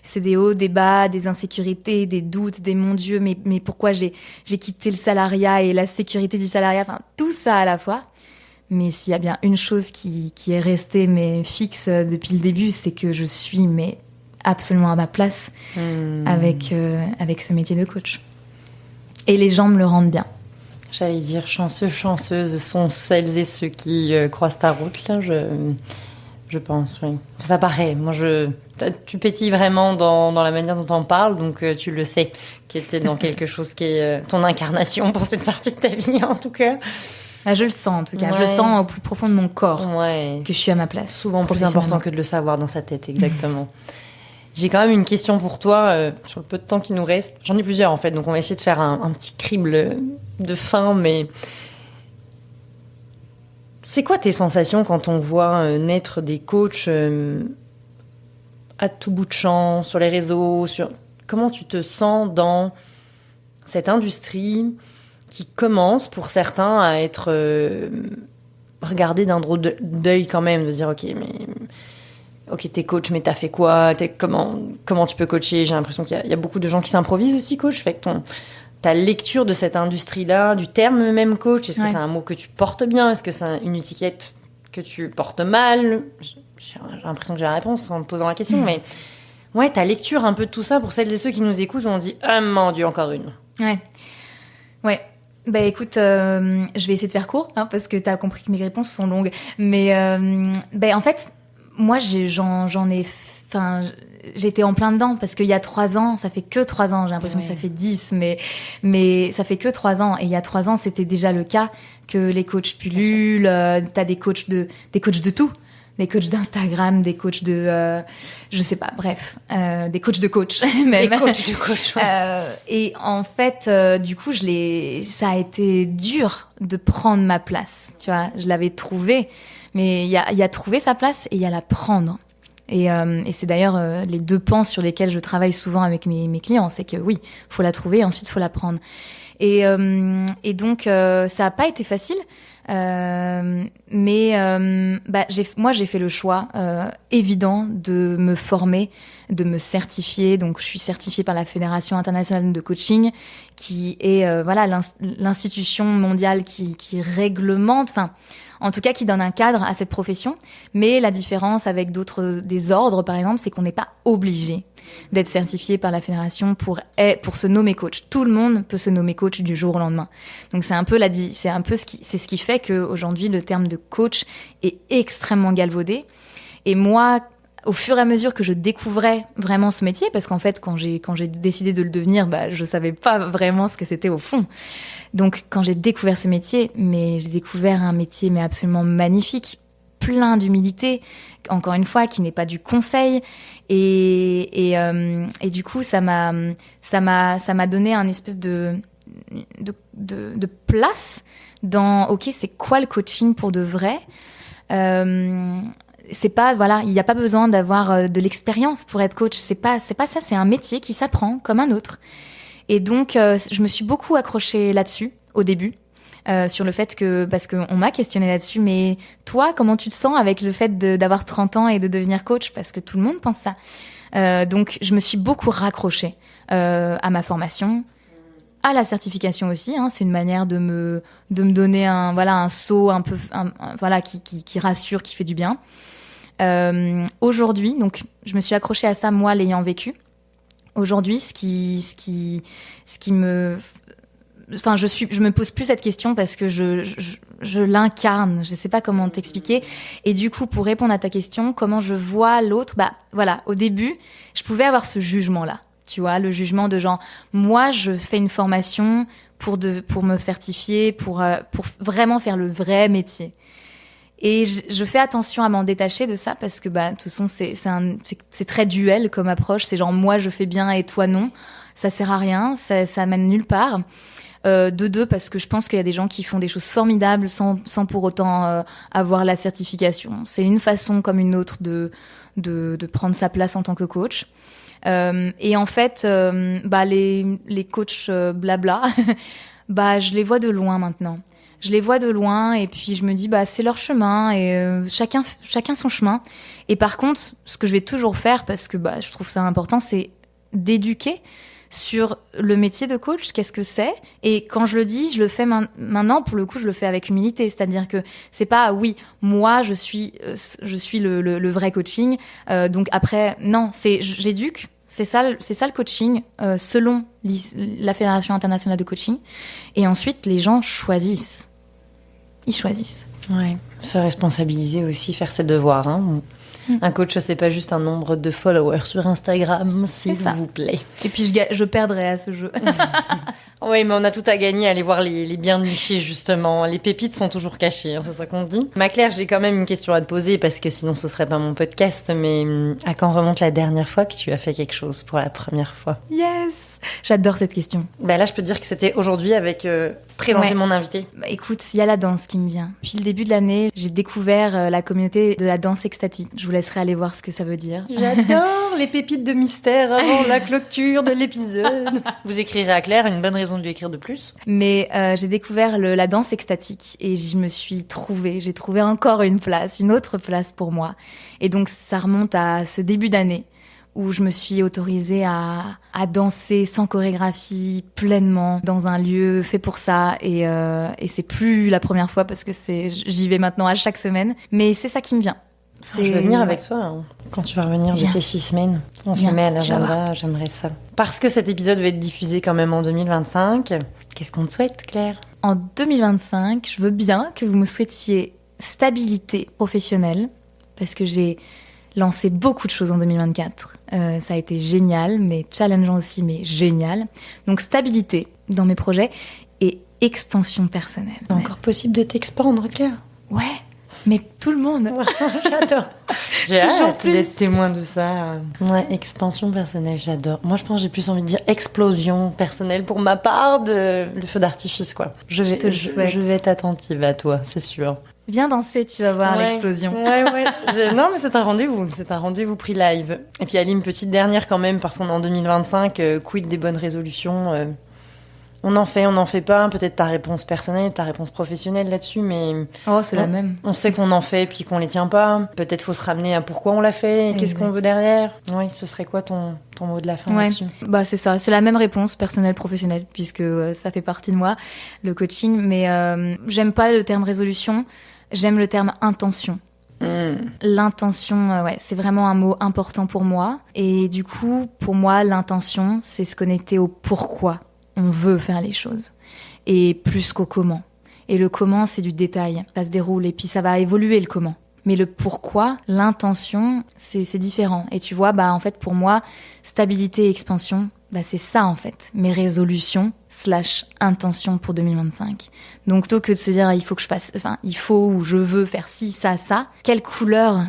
c'est des hauts, des bas, des insécurités, des doutes, des mon Dieu, mais pourquoi j'ai quitté le salariat et la sécurité du salariat, enfin tout ça à la fois. Mais s'il y a bien une chose qui est restée fixe depuis le début, c'est que je suis absolument à ma place avec ce métier de coach. Et les gens me le rendent bien. J'allais dire chanceuses sont celles et ceux qui croisent ta route, là, je pense, oui. Ça paraît. Moi, tu pétilles vraiment dans la manière dont on parle, donc tu le sais, que t'es dans quelque chose qui est ton incarnation pour cette partie de ta vie, en tout cas. Je le sens, en tout cas. Ouais. Je le sens au plus profond de mon corps, que je suis à ma place. Souvent plus important que de le savoir dans sa tête, exactement. J'ai quand même une question pour toi, sur le peu de temps qui nous reste. J'en ai plusieurs, en fait, donc on va essayer de faire un petit crible de fin, mais... C'est quoi tes sensations quand on voit naître des coachs à tout bout de champ, sur les réseaux, Comment tu te sens dans cette industrie qui commence, pour certains, à être regardée d'un drôle d'œil quand même, de dire, ok, mais Ok, t'es coach, mais t'as fait quoi? Comment tu peux coacher? J'ai l'impression qu'il y a beaucoup de gens qui s'improvisent aussi coach. Fait que ta lecture de cette industrie-là, du terme même coach, est-ce que c'est un mot que tu portes bien? Est-ce que c'est une étiquette que tu portes mal? J'ai l'impression que j'ai la réponse en me posant la question, mais ouais, ta lecture un peu de tout ça pour celles et ceux qui nous écoutent, où on dit « Ah, mon Dieu, encore une ». Ouais. Bah écoute, je vais essayer de faire court, parce que t'as compris que mes réponses sont longues. Mais en fait, moi, j'étais en plein dedans, parce qu'il y a 3 ans, ça fait que 3 ans, j'ai l'impression que ça fait 10, mais ça fait que 3 ans. Et il y a 3 ans, c'était déjà le cas que les coachs pullulent, t'as des coachs de tout. Des coachs d'Instagram, des coachs de... je sais pas, bref. Des coachs de coach. Même. Des coachs de coach, ouais. Et en fait, du coup, ça a été dur de prendre ma place. Tu vois, je l'avais trouvée. Mais il y a trouver sa place et il y a la prendre. Et c'est d'ailleurs les 2 pans sur lesquels je travaille souvent avec mes clients. C'est que oui, faut la trouver et ensuite faut la prendre. Et donc, ça a pas été facile. Mais j'ai fait le choix évident de me former, de me certifier. Donc, je suis certifiée par la Fédération internationale de coaching, qui est l'institution mondiale qui réglemente, en tout cas qui donne un cadre à cette profession. Mais la différence avec des ordres, par exemple, c'est qu'on n'est pas obligé d'être certifié par la fédération pour se nommer coach. Tout le monde peut se nommer coach du jour au lendemain. Donc c'est ce qui fait qu'aujourd'hui le terme de coach est extrêmement galvaudé. Et moi, au fur et à mesure que je découvrais vraiment ce métier, parce qu'en fait quand j'ai décidé de le devenir, je savais pas vraiment ce que c'était au fond. Donc quand j'ai découvert ce métier, j'ai découvert un métier absolument magnifique, plein d'humilité, encore une fois, qui n'est pas du conseil. Et du coup, ça m'a donné un espèce de place dans, ok, c'est quoi le coaching pour de vrai? C'est pas, il n'y a pas besoin d'avoir de l'expérience pour être coach. C'est pas ça, c'est un métier qui s'apprend comme un autre. Et donc, je me suis beaucoup accrochée là-dessus au début. Sur le fait parce qu'on m'a questionné là-dessus, mais toi, comment tu te sens avec le fait d'avoir 30 ans et de devenir coach? Parce que tout le monde pense ça. Donc, je me suis beaucoup raccrochée à ma formation, à la certification aussi. C'est une manière de me donner un saut un peu, qui rassure, qui fait du bien. Aujourd'hui, donc, je me suis accrochée à ça, moi, l'ayant vécu. Aujourd'hui, ce qui me... je me pose plus cette question parce que je l'incarne. Je sais pas comment t'expliquer. Et du coup, pour répondre à ta question, comment je vois l'autre, au début, je pouvais avoir ce jugement-là. Tu vois, le jugement de genre, moi, je fais une formation pour me certifier, pour vraiment faire le vrai métier. Et je fais attention à m'en détacher de ça parce que, de toute façon, c'est très duel comme approche. C'est genre, moi, je fais bien et toi, non. Ça sert à rien. Ça mène nulle part. De 2, parce que je pense qu'il y a des gens qui font des choses formidables sans pour autant avoir la certification. C'est une façon comme une autre de prendre sa place en tant que coach. Et en fait, les coachs blabla, je les vois de loin maintenant. Je les vois de loin et puis je me dis c'est leur chemin et chacun son chemin. Et par contre, ce que je vais toujours faire, parce que je trouve ça important, c'est d'éduquer sur le métier de coach, qu'est-ce que c'est. Et quand je le dis, je le fais maintenant, pour le coup, je le fais avec humilité. C'est-à-dire que c'est pas, oui, moi, je suis le vrai coaching. Donc après, non, j'éduque. C'est ça le coaching, selon la Fédération internationale de coaching. Et ensuite, les gens choisissent. Ils choisissent. Ouais, se responsabiliser aussi, faire ses devoirs, Un coach, c'est pas juste un nombre de followers sur Instagram, s'il vous plaît. Et puis je perdrai à ce jeu. Oui, mais on a tout à gagner à aller voir les biens nichés, justement. Les pépites sont toujours cachées, c'est ça qu'on dit. Claire, j'ai quand même une question à te poser, parce que sinon ce serait pas mon podcast, mais à quand remonte la dernière fois que tu as fait quelque chose pour la première fois? Yes! J'adore cette question. Là, je peux te dire que c'était aujourd'hui avec présenter mon invité. Écoute, il y a la danse qui me vient. Depuis le début de l'année, j'ai découvert la communauté de la danse extatique. Je vous laisserai aller voir ce que ça veut dire. J'adore les pépites de mystère avant la clôture de l'épisode. Vous écrirez à Claire, une bonne raison de lui écrire de plus. Mais j'ai découvert la danse extatique et je me suis trouvée. J'ai trouvé encore une autre place pour moi. Et donc, ça remonte à ce début d'année où je me suis autorisée à danser sans chorégraphie, pleinement, dans un lieu fait pour ça. Et c'est plus la première fois parce que j'y vais maintenant à chaque semaine. Mais c'est ça qui me vient. Je vais venir avec toi hein. Quand tu vas revenir de tes 6 semaines. On se met à l'agenda, j'aimerais ça. Parce que cet épisode va être diffusé quand même en 2025. Qu'est-ce qu'on te souhaite, Claire ? En 2025, je veux bien que vous me souhaitiez stabilité professionnelle parce que j'ai lancé beaucoup de choses en 2024. Ça a été génial, mais challengeant aussi, mais génial. Donc stabilité dans mes projets et expansion personnelle. C'est encore possible de t'expandre, Claire ? Ouais, mais tout le monde. J'adore. J'ai hâte d'être témoin de ça. Ouais, expansion personnelle, j'adore. Moi, je pense que j'ai plus envie de dire explosion personnelle pour ma part de le feu d'artifice, quoi. Je vais être attentive à toi, c'est sûr. Viens danser, tu vas voir l'explosion. Ouais. Non, mais c'est un rendez-vous pris live. Et puis, Ali, une petite dernière quand même, parce qu'on est en 2025, quid des bonnes résolutions on en fait pas. Peut-être ta réponse personnelle, ta réponse professionnelle là-dessus, mais... Oh, c'est la même. On sait qu'on en fait, puis qu'on les tient pas. Peut-être faut se ramener à pourquoi on l'a fait, qu'est-ce qu'on veut derrière. Oui, ce serait quoi ton mot de la fin là-dessus ? C'est ça, c'est la même réponse, personnelle, professionnelle, puisque ça fait partie de moi, le coaching. Mais j'aime pas le terme résolution, j'aime le terme intention. L'intention, c'est vraiment un mot important pour moi. Et du coup, pour moi, l'intention, c'est se connecter au pourquoi on veut faire les choses, et plus qu'au comment. Et le comment, c'est du détail, ça se déroule, et puis ça va évoluer le comment. Mais le pourquoi, l'intention, c'est différent. Et tu vois, en fait, pour moi, stabilité et expansion, c'est ça, en fait. Mes résolutions / intention pour 2025. Donc, plutôt que de se dire, il faut ou je veux faire ci, ça, quelle couleur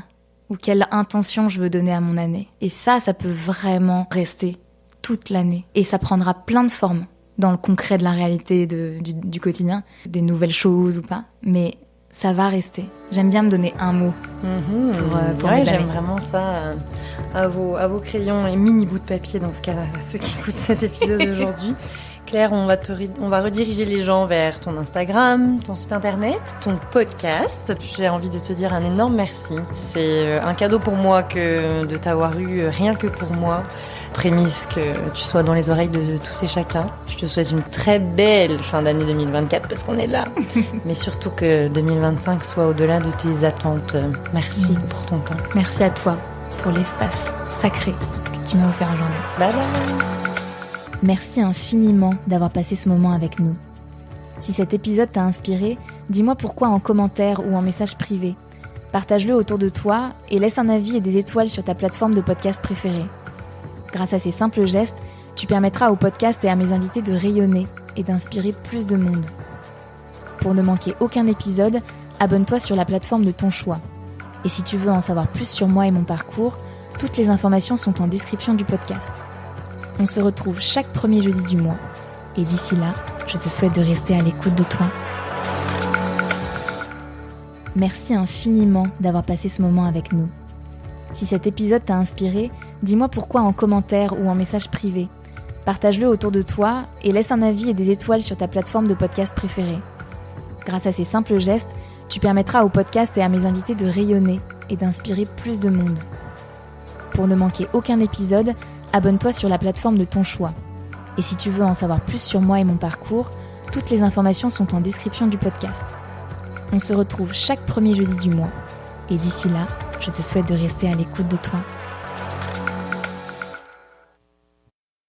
ou quelle intention je veux donner à mon année. Et ça peut vraiment rester toute l'année. Et ça prendra plein de formes dans le concret de la réalité du quotidien, des nouvelles choses ou pas, mais ça va rester. J'aime bien me donner un mot pour mes années. J'aime vraiment ça. À vos crayons et mini bouts de papier dans ce cas-là, à ceux qui écoutent cet épisode aujourd'hui. Claire, on va rediriger les gens vers ton Instagram, ton site internet, ton podcast. J'ai envie de te dire un énorme merci. C'est un cadeau pour moi que de t'avoir eu rien que pour moi. Prémisse que tu sois dans les oreilles de tous et chacun. Je te souhaite une très belle fin d'année 2024 parce qu'on est là. Mais surtout que 2025 soit au-delà de tes attentes. Merci pour ton temps. Merci à toi pour l'espace sacré que tu m'as offert aujourd'hui. Bye bye. Merci infiniment d'avoir passé ce moment avec nous. Si cet épisode t'a inspiré, dis-moi pourquoi en commentaire ou en message privé. Partage-le autour de toi et laisse un avis et des étoiles sur ta plateforme de podcast préférée. Grâce à ces simples gestes, tu permettras au podcast et à mes invités de rayonner et d'inspirer plus de monde. Pour ne manquer aucun épisode, abonne-toi sur la plateforme de ton choix. Et si tu veux en savoir plus sur moi et mon parcours, toutes les informations sont en description du podcast. On se retrouve chaque premier jeudi du mois. Et d'ici là, je te souhaite de rester à l'écoute de toi. Merci infiniment d'avoir passé ce moment avec nous. Si cet épisode t'a inspiré, dis-moi pourquoi en commentaire ou en message privé. Partage-le autour de toi et laisse un avis et des étoiles sur ta plateforme de podcast préférée. Grâce à ces simples gestes, tu permettras au podcast et à mes invités de rayonner et d'inspirer plus de monde. Pour ne manquer aucun épisode, abonne-toi sur la plateforme de ton choix. Et si tu veux en savoir plus sur moi et mon parcours, toutes les informations sont en description du podcast. On se retrouve chaque premier jeudi du mois. Et d'ici là, je te souhaite de rester à l'écoute de toi.